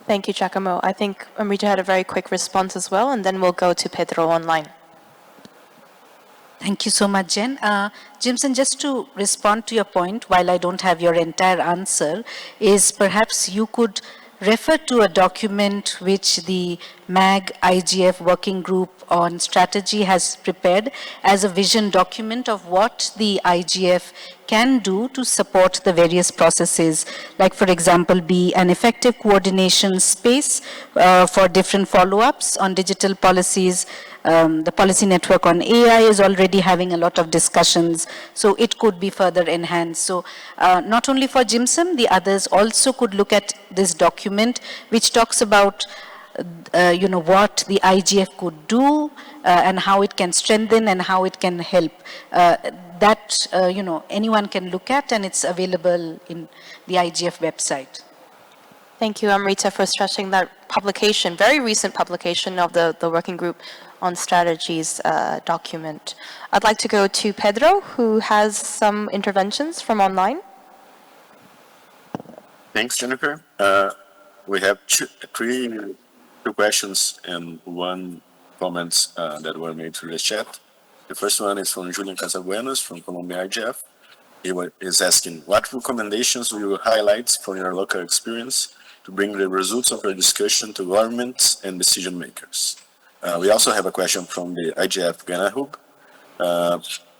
Thank you, Giacomo. I think Amrita had a very quick response as well, and then we'll go to Pedro online. Thank you so much, Jen. Jimson, just to respond to your point, while I don't have your entire answer, is perhaps you could refer to a document which the MAG IGF working group on strategy has prepared as a vision document of what the IGF can do to support the various processes, like for example be an effective coordination space for different follow-ups on digital policies. The policy network on AI is already having a lot of discussions, so it could be further enhanced. So not only for Jimson, the others also could look at this document which talks about what the IGF could do and how it can strengthen and how it can help. That anyone can look at, and it's available in the IGF website. Thank you, Amrita, for stressing that publication, very recent publication of the working group on strategies document. I'd like to go to Pedro, who has some interventions from online. Thanks, Jennifer. We have two questions and one comment that were made through the chat. The first one is from Julian Casabuenos from Colombia IGF. He is asking, what recommendations will you highlight from your local experience to bring the results of your discussion to governments and decision makers? We also have a question from the IGF Ghana Hub.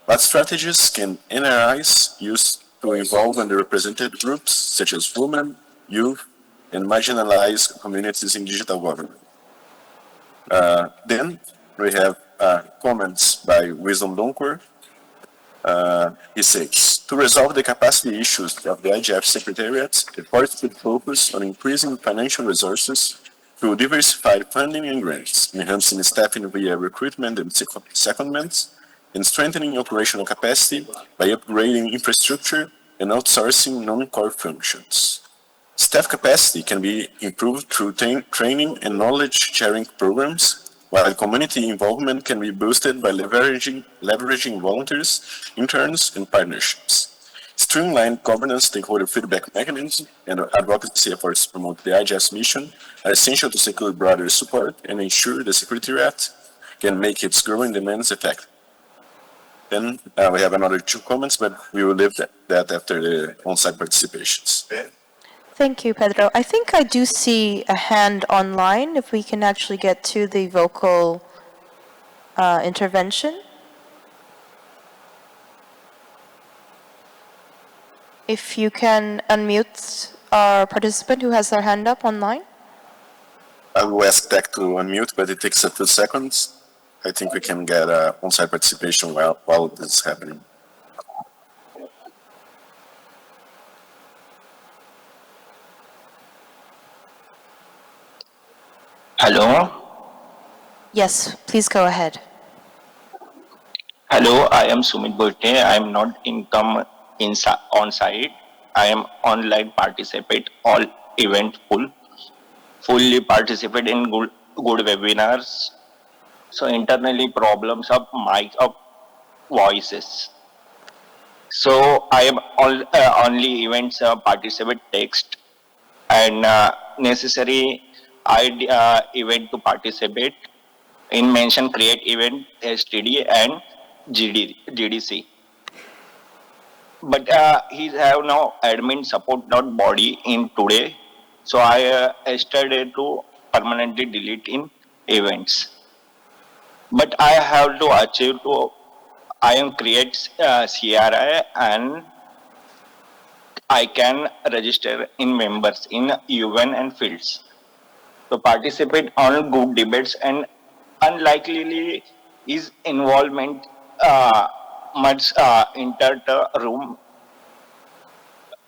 What strategies can NRIs use to involve underrepresented groups such as women, youth, and marginalized communities in digital government? Then we have comments by Wisdom Donkor. He says, to resolve the capacity issues of the IGF Secretariat, the party should focus on increasing financial resources through diversified funding and grants, enhancing staffing via recruitment and secondments, and strengthening operational capacity by upgrading infrastructure and outsourcing non-core functions. Staff capacity can be improved through training and knowledge-sharing programs, while community involvement can be boosted by leveraging volunteers, interns, and partnerships. Streamlined governance, stakeholder feedback mechanisms, and advocacy efforts to promote the IGF's mission are essential to secure broader support and ensure the Secretariat can make its growing demands effective. Then we have another two comments, but we will leave that after the on-site participations. Thank you, Pedro. I think I do see a hand online, if we can actually get to the vocal intervention. If you can unmute our participant who has their hand up online. I will ask Tech to unmute, but it takes a few seconds. I think we can get on-site participation while this is happening. Hello. Yes, please go ahead. Hello, I am Sumit Boite. I am not on site. I am online participate all event fully participate in good webinars. So internally problems of mic of voices. So I am only events participate text and necessary event to participate in mention create event STD and GDC. But he have now admin support body in today. So I yesterday to permanently delete in events. But I have to achieve to I am create CRI and I can register in members in UN and fields. So participate on good debates and unlikely is involvement much enter the room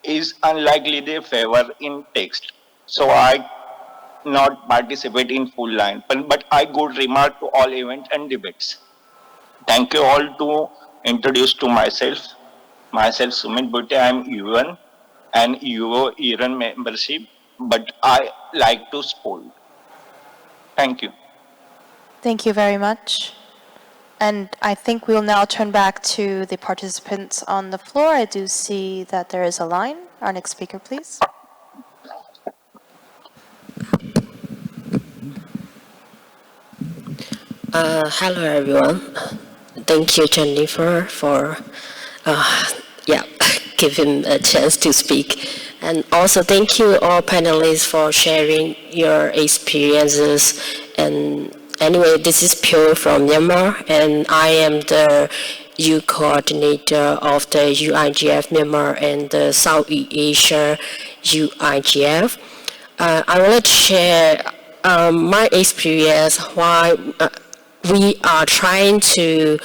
is unlikely they favor in text. So I not participate in full line, but I good remark to all events and debates. Thank you all to introduce to myself. Myself Sumit Bhutte, I am UN and UO Iran membership, but I like to sport. Thank you. Thank you very much. And I think we'll now turn back to the participants on the floor. I do see that there is a line. Our next speaker, please. Hello, everyone. Thank you, Jennifer, for giving a chance to speak. And also thank you all panelists for sharing your experiences. And anyway, this is Pyo from Myanmar, and I am the U coordinator of the UIGF Myanmar and the Southeast Asia UIGF. I want to share my experience why we are trying to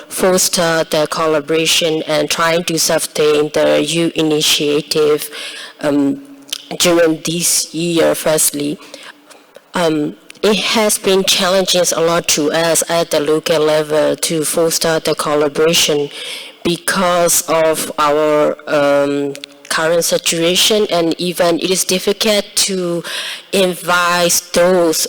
foster the collaboration and trying to sustain the U initiative during this year. Firstly, it has been challenging a lot to us at the local level to foster the collaboration because of our current situation, and even it is difficult to invite those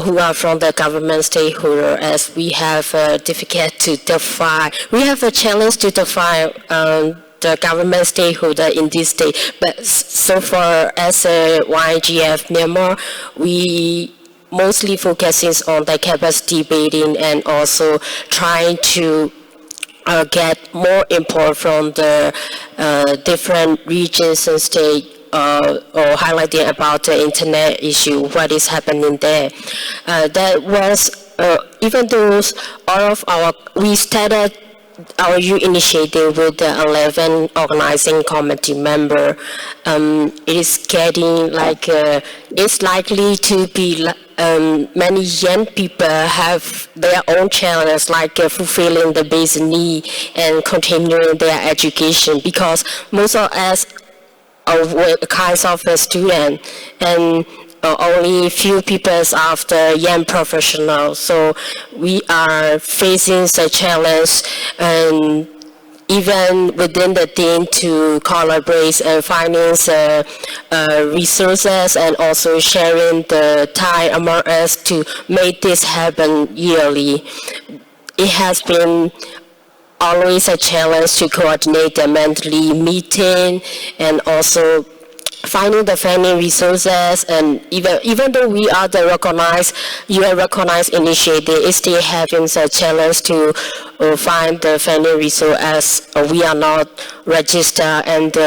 who are from the government stakeholder, as we have difficult to define. We have a challenge to define the government stakeholder in this state, but so far as a YGF Myanmar, we mostly focusing on the capacity building and also trying to get more input from the different regions and states or highlighting about the internet issue, what is happening there. That was, even though all of we started our U initiative with the 11 organizing committee member. It is getting like, it's likely to be many young people have their own challenges, like fulfilling the basic need and continuing their education, because most of us are kinds of a student, and only few people after young professionals. So we are facing a challenge, and even within the team to collaborate and finance resources and also sharing the time among us to make this happen yearly. It has been always a challenge to coordinate the monthly meeting and also finding the funding resources, and even though we are the UN recognized initiative, it's still having a challenge to find the funding resource, as we are not registered under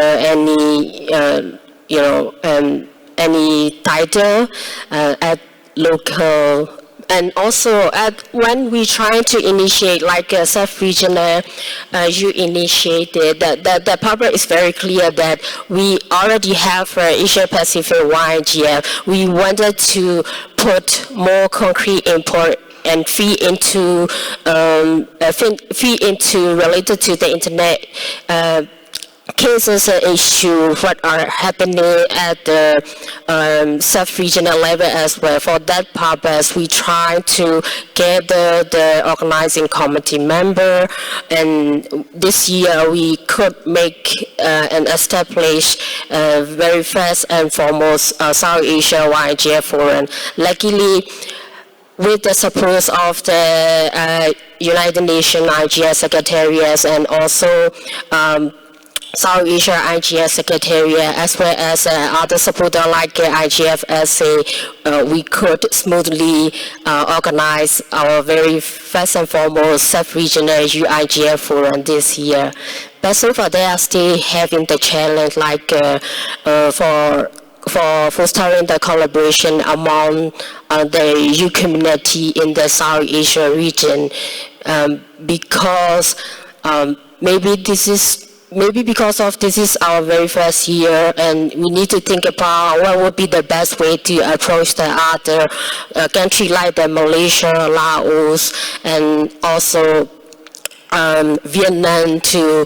any title at local. And also, when we try to initiate like a sub-regional U initiative, the problem is very clear that we already have Asia Pacific YGF. We wanted to put more concrete input and feed into related to the internet cases and issues what are happening at the sub-regional level as well. For that purpose, we try to gather the organizing committee member, and this year we could make and establish very first and foremost South Asia IGF Forum. Luckily, with the support of the United Nations IGF Secretariat and also South Asia IGF Secretariat, as well as other supporters like IGF-SA, we could smoothly organize our very first and foremost sub-regional IGF forum this year. But so far they are still having the challenge like for fostering the collaboration among the EU community in the South Asia region, because maybe because of this is our very first year, and we need to think about what would be the best way to approach the other country like the Malaysia, Laos, and also Vietnam to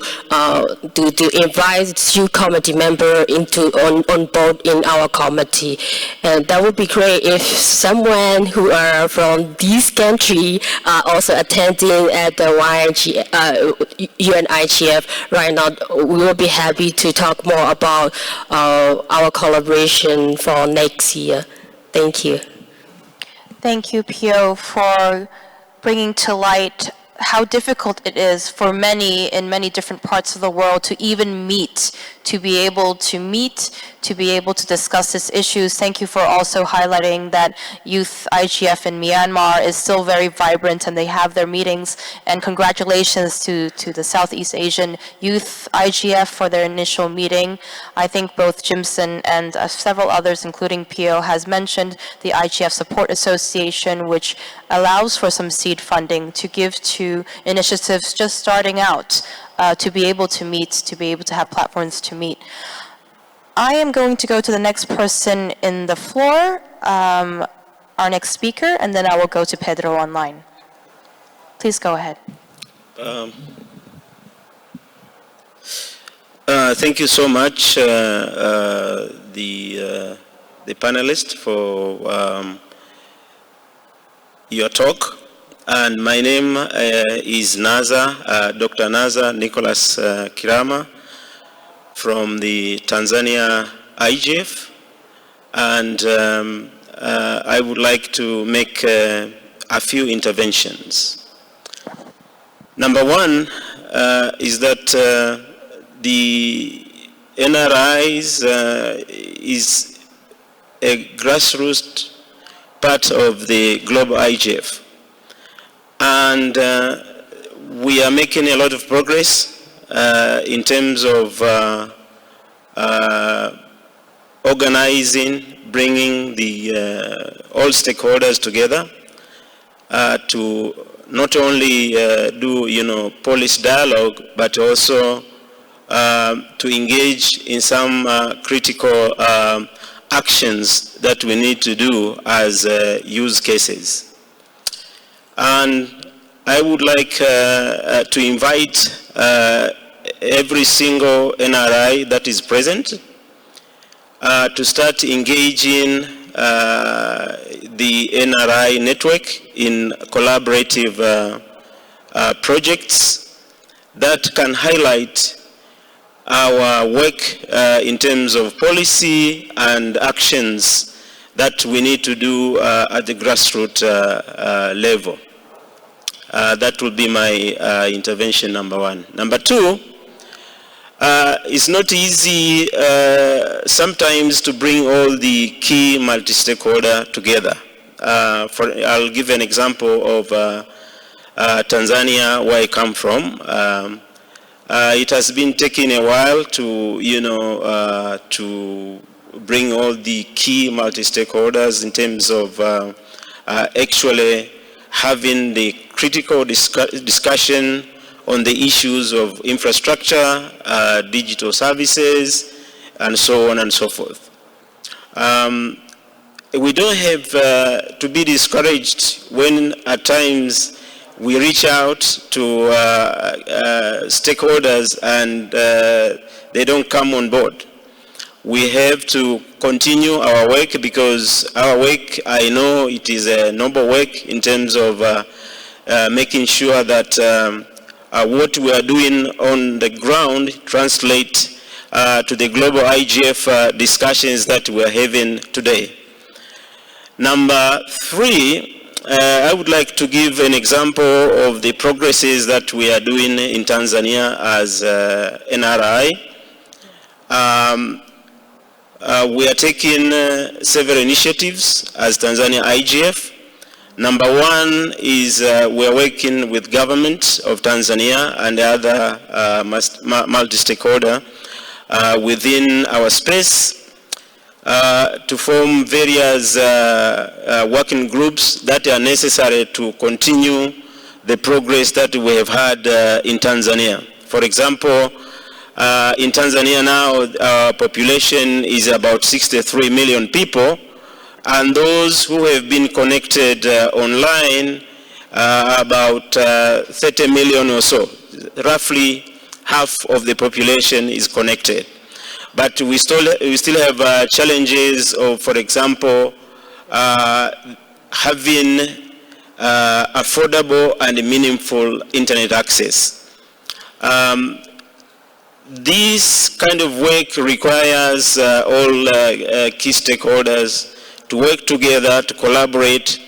invite you committee member on board in our committee. And that would be great if someone who are from this country are also attending at the UNIGF right now. We will be happy to talk more about our collaboration for next year. Thank you. Thank you, Pio, for bringing to light how difficult it is for many in many different parts of the world to even meet, to be able to discuss these issues. Thank you for also highlighting that Youth IGF in Myanmar is still very vibrant and they have their meetings. And congratulations to the Southeast Asian Youth IGF for their initial meeting. I think both Jimson and several others, including Pio, has mentioned the IGF Support Association, which allows for some seed funding to give to initiatives just starting out, to be able to meet, to be able to have platforms to meet. I am going to go to the next person in the floor, our next speaker, and then I will go to Pedro online. Please go ahead. Thank you so much, the panelists, for your talk. And my name is Naza, Dr. Naza Nicholas Kirama from the Tanzania IGF. And I would like to make a few interventions. Number one is that the NRIs is a grassroots part of the global IGF. And we are making a lot of progress in terms of organizing, bringing the all stakeholders together to not only do policy dialogue, but also to engage in some critical actions that we need to do as use cases. And I would like to invite every single NRI that is present to start engaging the NRI network in collaborative projects that can highlight our work in terms of policy and actions that we need to do at the grassroots level. That would be my intervention, number one. Number two, it's not easy sometimes to bring all the key multi-stakeholder together. I'll give an example of Tanzania, where I come from. It has been taking a while to to bring all the key multi-stakeholders in terms of actually having the critical discussion on the issues of infrastructure, digital services, and so on and so forth. We don't have to be discouraged when at times we reach out to stakeholders and they don't come on board. We have to continue our work because our work, I know it is a noble work in terms of making sure that what we are doing on the ground translate to the global IGF discussions that we are having today. Number 3, I would like to give an example of the progresses that we are doing in Tanzania as NRI. We are taking several initiatives as Tanzania IGF. Number 1 is we are working with government of Tanzania and other multi-stakeholder within our space to form various working groups that are necessary to continue the progress that we have had in Tanzania. For example, in Tanzania now, our population is about 63 million people, and those who have been connected online are about 30 million or so. Roughly half of the population is connected. But we still have challenges of, for example, having affordable and meaningful internet access. This kind of work requires all key stakeholders to work together, to collaborate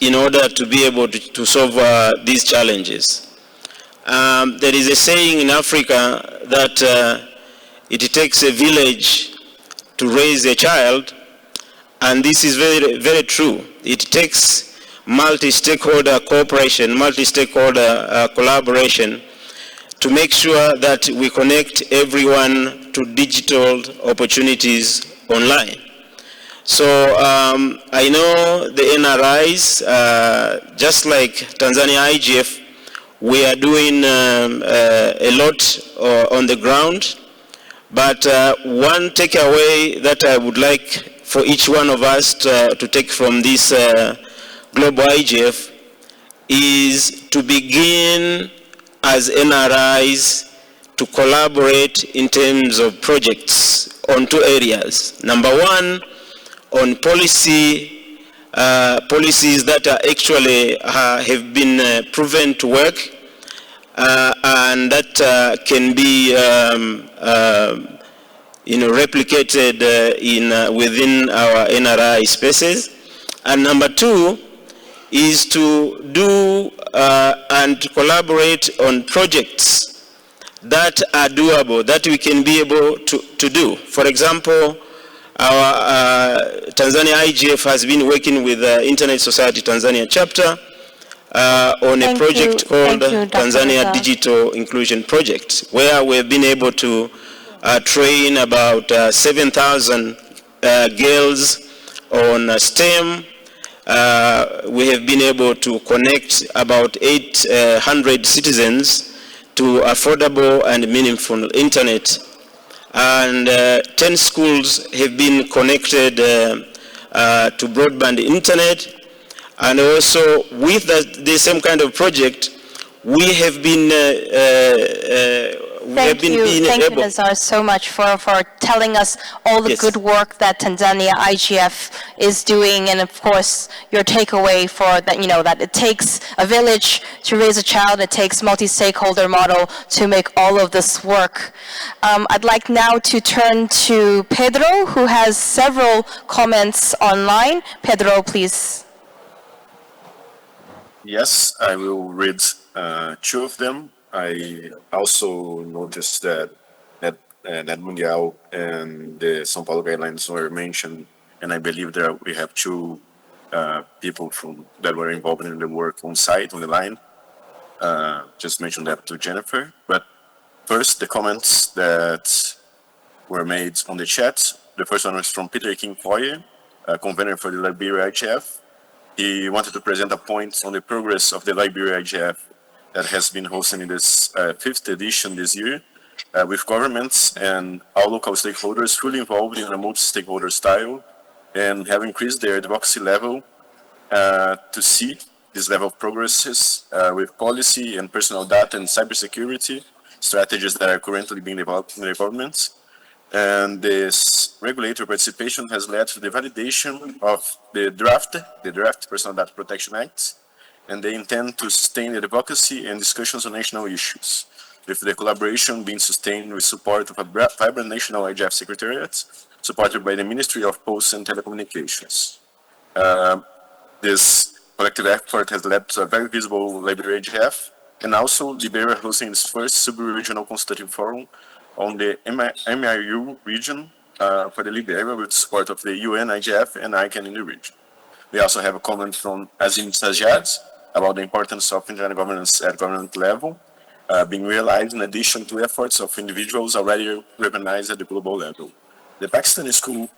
in order to be able to solve these challenges. There is a saying in Africa that it takes a village to raise a child, and this is very, very true. It takes multi-stakeholder cooperation, multi-stakeholder collaboration to make sure that we connect everyone to digital opportunities online. So I know the NRIs, just like Tanzania IGF, we are doing a lot on the ground. But one takeaway that I would like for each one of us to take from this global IGF is to begin as NRIs to collaborate in terms of projects on 2 areas. Number 1, on policies that are actually have been proven to work and that can be replicated within our NRI spaces. And number 2 is to do and to collaborate on projects that are doable, that we can be able to do. For example, our Tanzania IGF has been working with the Internet Society Tanzania chapter on a project called Tanzania Digital Inclusion Project, where we've been able to train about 7,000 girls on STEM. We have been able to connect about 800 citizens to affordable and meaningful internet. And 10 schools have been connected to broadband internet. And also with the same kind of project, we have been Thank you, Nazar, so much for telling us all the good work that Tanzania IGF is doing, and of course your takeaway for that, that it takes a village to raise a child, it takes multi-stakeholder model to make all of this work. I'd like now to turn to Pedro, who has several comments online. Pedro, please. Yes, I will read 2 of them. I also noticed that Net Mundial and the São Paulo guidelines were mentioned, and I believe that we have 2 people that were involved in the work on site, on the line. Just mentioned that to Jennifer. But first, the comments that were made on the chat. The first one was from Peter King Foye, convener for the Liberia IGF. He wanted to present a point on the progress of the Liberia IGF that has been hosting this 5th edition this year, with governments and all local stakeholders fully involved in a multi-stakeholder style, and have increased their advocacy level to see this level of progresses with policy and personal data and cybersecurity, strategies that are currently being developed in the government. And this regulator participation has led to the validation of the draft Personal Data Protection Act, and they intend to sustain the advocacy and discussions on national issues, with the collaboration being sustained with support of a vibrant national IGF secretariat, supported by the Ministry of Posts and Telecommunications. This collective effort has led to a very visible Liberia IGF, and also Liberia hosting its first sub-regional consultative forum on the MIU region for the Liberia with support of the UN, IGF, and ICANN in the region. We also have a comment from Azim Sajjad about the importance of internal governance at government level being realized in addition to efforts of individuals already recognized at the global level. The Pakistani School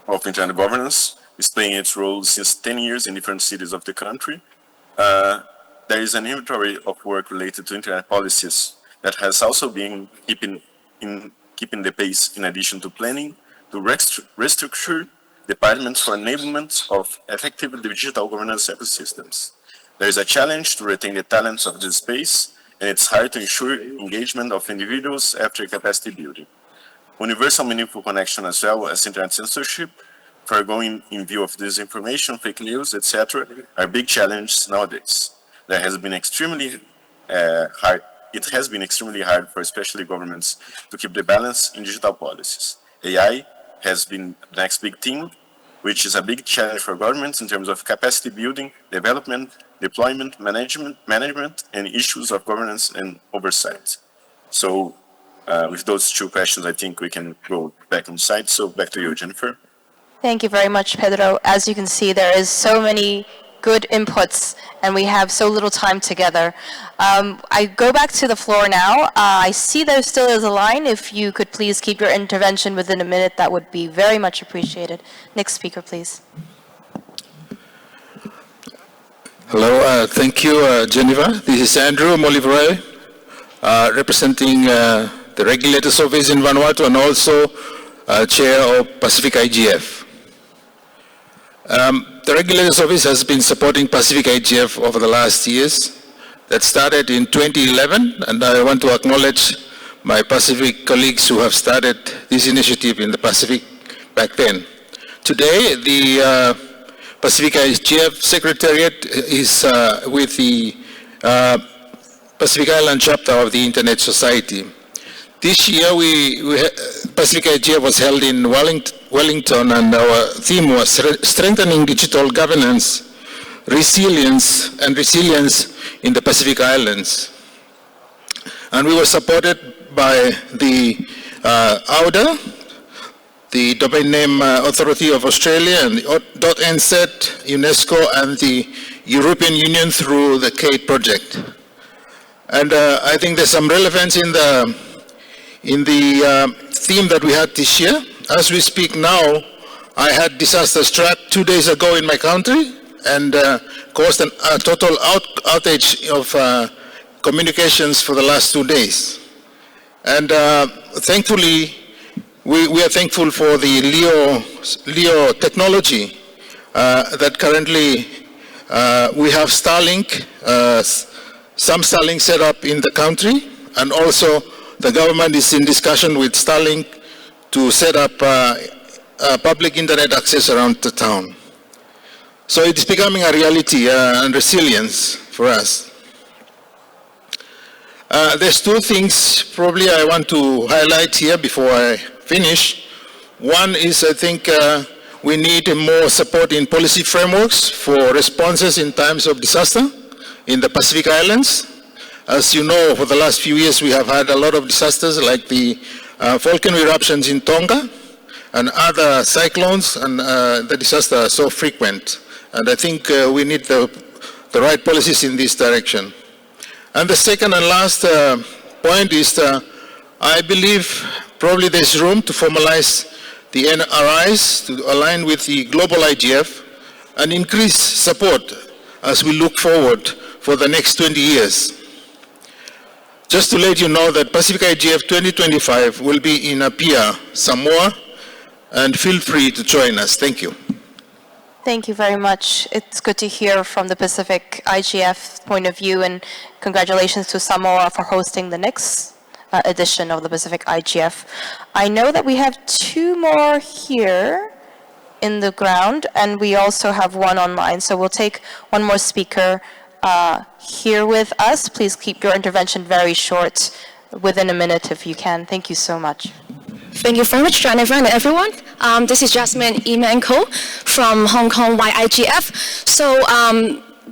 of Internal Governance is playing its role since 10 years in different cities of the country. There is an inventory of work related to internet policies that has also been keeping the pace in addition to planning to restructure departments for enablement of effective digital governance ecosystems. There is a challenge to retain the talents of this space, and it's hard to ensure engagement of individuals after capacity building. Universal meaningful connection as well as internet censorship, foregoing in view of disinformation, fake news, etc., are big challenges nowadays. There has been extremely hard. It has been extremely hard for especially governments to keep the balance in digital policies. AI has been the next big thing, which is a big challenge for governments in terms of capacity building, development, deployment, management, and issues of governance and oversight. So with those two questions, I think we can go back on site. So back to you, Jennifer. Thank you very much, Pedro. As you can see, there is so many good inputs, and we have so little time together. I go back to the floor now. I see there still is a line. If you could please keep your intervention within a minute, that would be very much appreciated. Next speaker, please. Hello, thank you, Geneva. This is Andrew Molivray, representing the Regulator's Office in Vanuatu and also Chair of Pacific IGF. The Regulator's Office has been supporting Pacific IGF over the last years. That started in 2011, and I want to acknowledge my Pacific colleagues who have started this initiative in the Pacific back then. Today, the Pacific IGF Secretariat is with the Pacific Island chapter of the Internet Society. This year, Pacific IGF was held in Wellington, and our theme was strengthening digital governance, resilience in the Pacific Islands. And we were supported by the AUDA, the Domain Name Authority of Australia, and the .NZ, UNESCO, and the European Union through the CADE project. And I think there's some relevance in the theme that we had this year. As we speak now, I had disaster struck 2 days ago in my country and caused a total outage of communications for the last 2 days. And thankfully, we are thankful for the LEO technology that currently we have Starlink, some Starlink set up in the country, and also the government is in discussion with Starlink to set up public internet access around the town. So it's becoming a reality and resilience for us. There's two things probably I want to highlight here before I finish. One is I think we need more support in policy frameworks for responses in times of disaster in the Pacific Islands. As you know, for the last few years we have had a lot of disasters like the volcano eruptions in Tonga and other cyclones, and the disasters are so frequent. And I think we need the right policies in this direction. And the second and last point is I believe probably there's room to formalize the NRIs to align with the global IGF and increase support as we look forward for the next 20 years. Just to let you know that Pacific IGF 2025 will be in Apia, Samoa, and feel free to join us. Thank you. Thank you very much. It's good to hear from the Pacific IGF point of view, and congratulations to Samoa for hosting the next edition of the Pacific IGF. I know that we have 2 more here in the ground, and we also have 1 online. So we'll take 1 more speaker here with us. Please keep your intervention very short, within a minute if you can. Thank you so much. Thank you very much, Jennifer, and everyone. This is Jasmine Imanko from Hong Kong IGF. So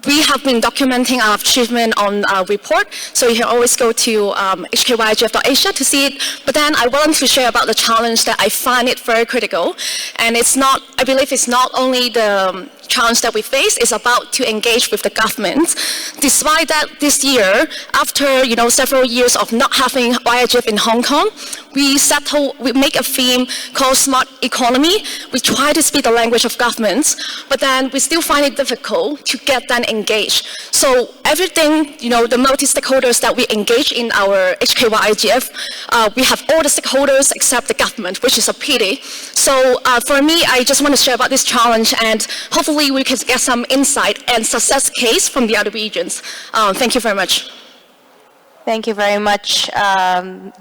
we have been documenting our achievement on our report, so you can always go to hkyigf.asia to see it. But then I wanted to share about the challenge that I find it very critical, and it's not, I believe it's not only the challenge that we face, is about to engage with the government. Despite that, this year, after several years of not having IGF in Hong Kong, we make a theme called Smart Economy. We try to speak the language of governments, but then we still find it difficult to get them engaged. So everything, the multi-stakeholders that we engage in our IGF, we have all the stakeholders except the government, which is a pity. So for me, I just want to share about this challenge, and hopefully we can get some insight and success case from the other regions. Thank you very much. Thank you very much,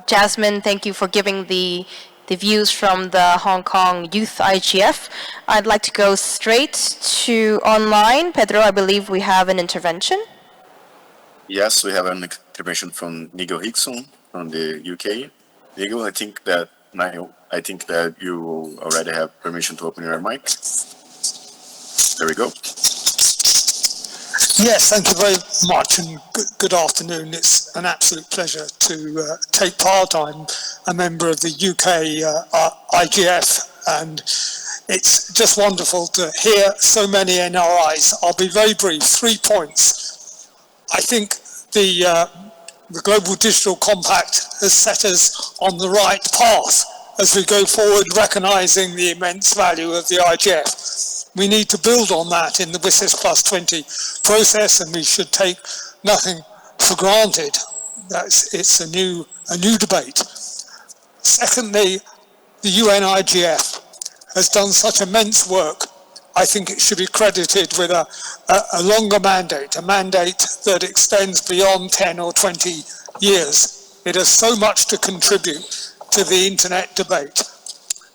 Jasmine. Thank you for giving the views from the Hong Kong Youth IGF. I'd like to go straight to online. Pedro, I believe we have an intervention. Yes, we have an intervention from Nigel Hickson from the UK. Nigel, I think that you already have permission to open your mic. There we go. Yes, thank you very much, and good afternoon. It's an absolute pleasure to take part. I'm a member of the UK IGF, and it's just wonderful to hear so many NRIs. I'll be very brief. 3 points. I think the Global Digital Compact has set us on the right path as we go forward, recognising the immense value of the IGF. We need to build on that in the WSIS Plus 20 process, and we should take nothing for granted. It's a new debate. Secondly, the UN IGF has done such immense work. I think it should be credited with a longer mandate, a mandate that extends beyond 10 or 20 years. It has so much to contribute to the internet debate.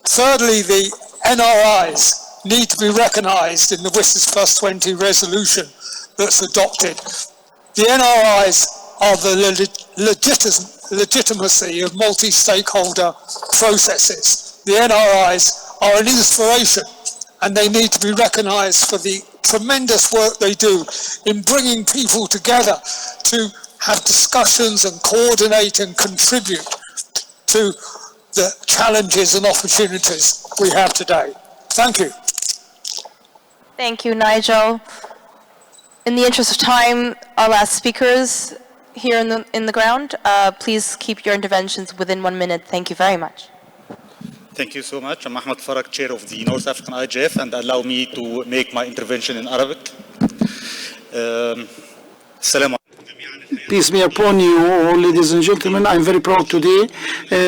Thirdly, the NRIs need to be recognised in the WSIS Plus 20 resolution that's adopted. The NRIs are the legitimacy of multi-stakeholder processes. The NRIs are an inspiration, and they need to be recognised for the tremendous work they do in bringing people together to have discussions and coordinate and contribute to the challenges and opportunities we have today. Thank you. Thank you, Nigel. In the interest of time, our last speakers here in the ground, please keep your interventions within 1 minute. Thank you very much. Thank you so much. I'm Ahmed Farag, chair of the North African IGF, and allow me to make my intervention in Arabic. Peace be upon you all, ladies and gentlemen. I'm very proud today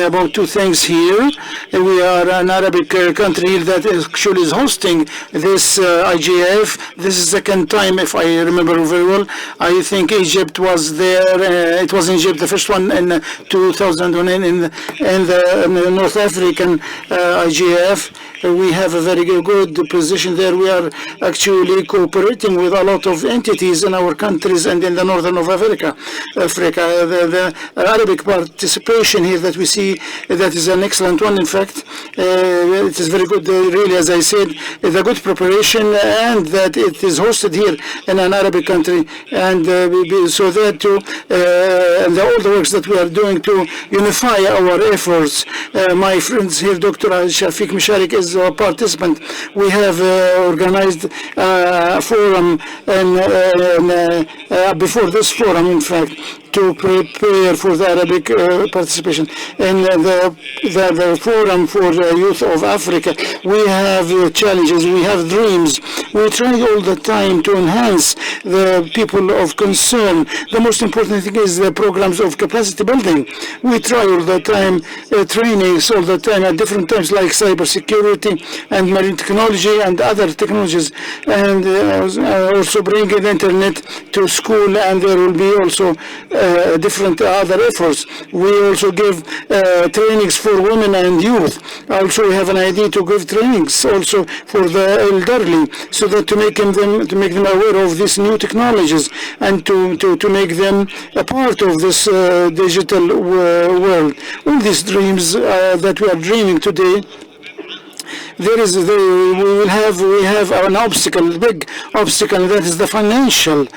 about 2 things here. We are an Arabic country that actually is hosting this IGF. This is the second time, if I remember very well. I think Egypt was there. It was in Egypt, the first one in 2009 in the North African IGF. We have a very good position there. We are actually cooperating with a lot of entities in our countries and in the northern of Africa. The Arabic participation here that we see, that is an excellent one. In fact, it is very good, really, as I said, it's a good preparation, and that it is hosted here in an Arabic country, and so that too, and all the works that we are doing to unify our efforts. My friends here, Dr. Shafiq Misharik is a participant. We have organized a forum before this forum, in fact, to prepare for the Arabic participation. In the Forum for the Youth of Africa, we have challenges, we have dreams. We try all the time to enhance the people of concern. The most important thing is the programs of capacity building. We try all the time trainings all the time at different times, like cybersecurity and marine technology and other technologies, and also bring the internet to school, and there will be also different other efforts. We also give trainings for women and youth. Also, we have an idea to give trainings also for the elderly, so that to make them aware of these new technologies and to make them a part of this digital world. All these dreams that we are dreaming today, we have an obstacle, big obstacle, that is the financial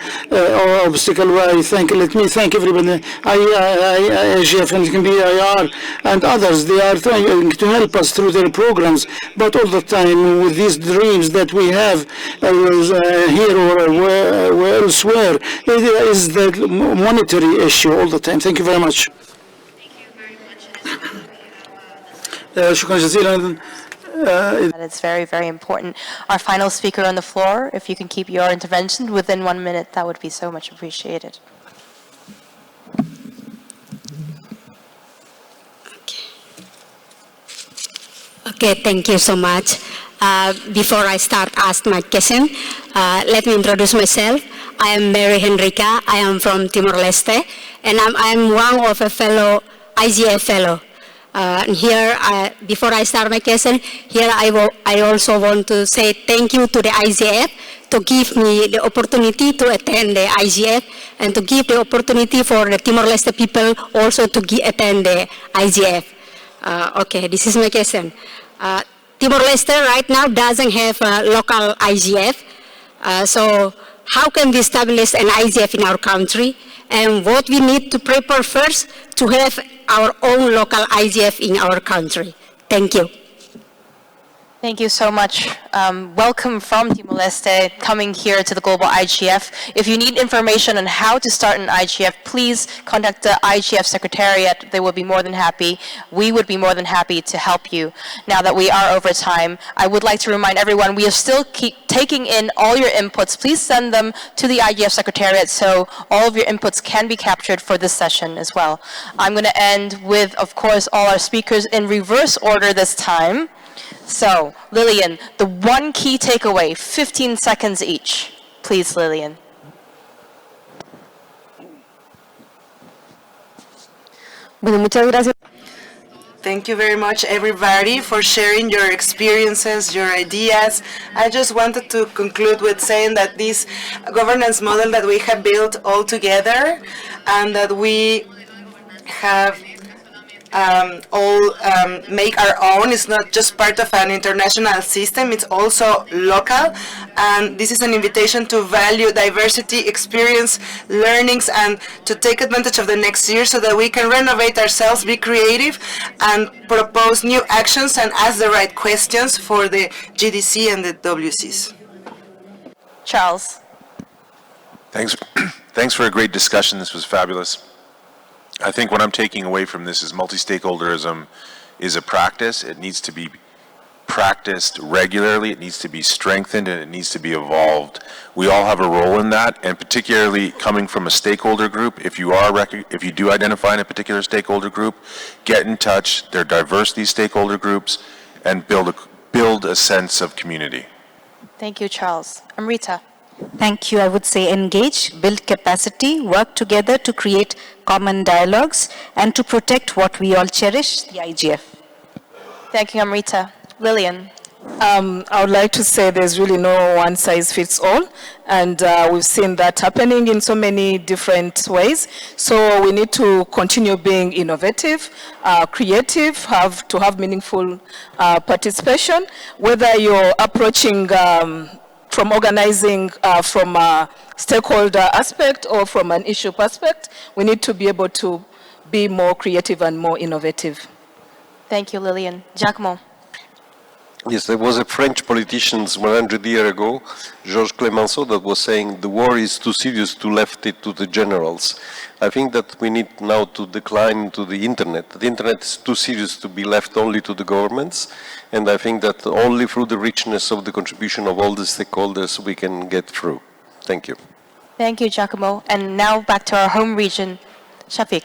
obstacle. Let me thank everybody, IGF and IR and others. They are trying to help us through their programs, but all the time with these dreams that we have here or elsewhere, it is the monetary issue all the time. Thank you very much. شكرا جزيلا. It's very, very important. Our final speaker on the floor, if you can keep your intervention within 1 minute, that would be so much appreciated. Okay, thank you so much. Before I start ask my question, let me introduce myself. I am Mary Henrica. I am from Timor-Leste, and I'm one of a fellow IGF fellow. And here, before I start my question, here I also want to say thank you to the IGF to give me the opportunity to attend the IGF and to give the opportunity for the Timor-Leste people also to attend the IGF. Okay, this is my question. Timor-Leste right now doesn't have a local IGF, so how can we establish an IGF in our country? And what we need to prepare first to have our own local IGF in our country. Thank you. Thank you so much. Welcome from Timor-Leste, coming here to the Global IGF. If you need information on how to start an IGF, please contact the IGF Secretariat. They will be more than happy. We would be more than happy to help you. Now that we are over time, I would like to remind everyone, we are still keep taking in all your inputs. Please send them to the IGF Secretariat so all of your inputs can be captured for this session as well. I'm going to end with, of course, all our speakers in reverse order this time. So, Lillian, the one key takeaway, 15 seconds each. Please, Lillian. Thank you very much, everybody, for sharing your experiences, your ideas. I just wanted to conclude with saying that this governance model that we have built all together and that we have make our own. It's not just part of an international system, it's also local. And this is an invitation to value diversity, experience, learnings, and to take advantage of the next year so that we can renovate ourselves, be creative, and propose new actions and ask the right questions for the GDC and the WCs. Charles. Thanks for a great discussion. This was fabulous. I think what I'm taking away from this is multi-stakeholderism is a practice. It needs to be practiced regularly. It needs to be strengthened, and it needs to be evolved. We all have a role in that, and particularly coming from a stakeholder group, if you do identify in a particular stakeholder group, get in touch. They're diverse, these stakeholder groups, and build a sense of community. Thank you, Charles. Amrita. Thank you. I would say engage, build capacity, work together to create common dialogues and to protect what we all cherish, the IGF. Thank you, Amrita. Lillian. I would like to say there's really no one size fits all, and we've seen that happening in so many different ways. So we need to continue being innovative, creative, have meaningful participation, whether you're approaching from organizing from a stakeholder aspect or from an issue perspective. We need to be able to be more creative and more innovative. Thank you, Lillian. Giacomo. Yes, there was a French politician 100 years ago, Georges Clemenceau, that was saying the war is too serious to left it to the generals. I think that we need now to decline to the internet. The internet is too serious to be left only to the governments, and I think that only through the richness of the contribution of all the stakeholders we can get through. Thank you. Thank you, Giacomo. And now back to our home region, Shafiq.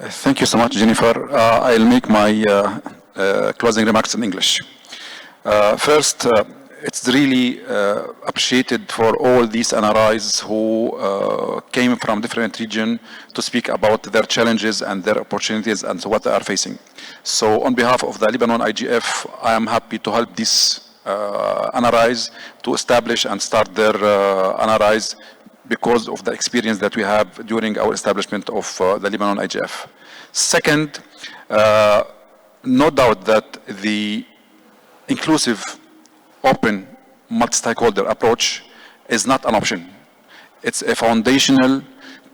Thank you so much, Jennifer. I'll make my closing remarks in English. First, it's really appreciated for all these NRIs who came from different regions to speak about their challenges and their opportunities and what they are facing. So on behalf of the Lebanon IGF, I am happy to help these NRIs to establish and start their NRIs because of the experience that we have during our establishment of the Lebanon IGF. Second, no doubt that the inclusive, open, multi-stakeholder approach is not an option. It's a foundational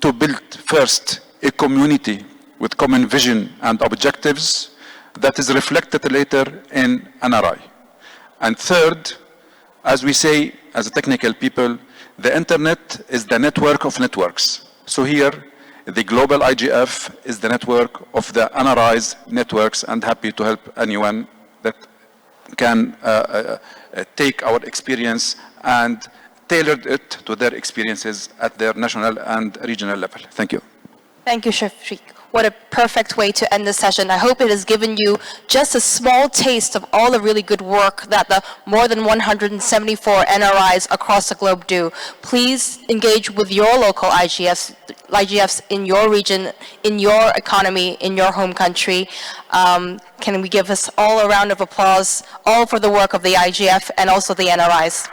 to build first a community with common vision and objectives that is reflected later in NRI. And third, as we say as a technical people, the internet is the network of networks. So here, the global IGF is the network of the NRI's networks, and happy to help anyone that can take our experience and tailor it to their experiences at their national and regional level. Thank you. Thank you, Shafiq. What a perfect way to end the session. I hope it has given you just a small taste of all the really good work that the more than 174 NRIs across the globe do. Please engage with your local IGFs in your region, in your economy, in your home country. Can we give us all a round of applause, all for the work of the IGF and also the NRIs?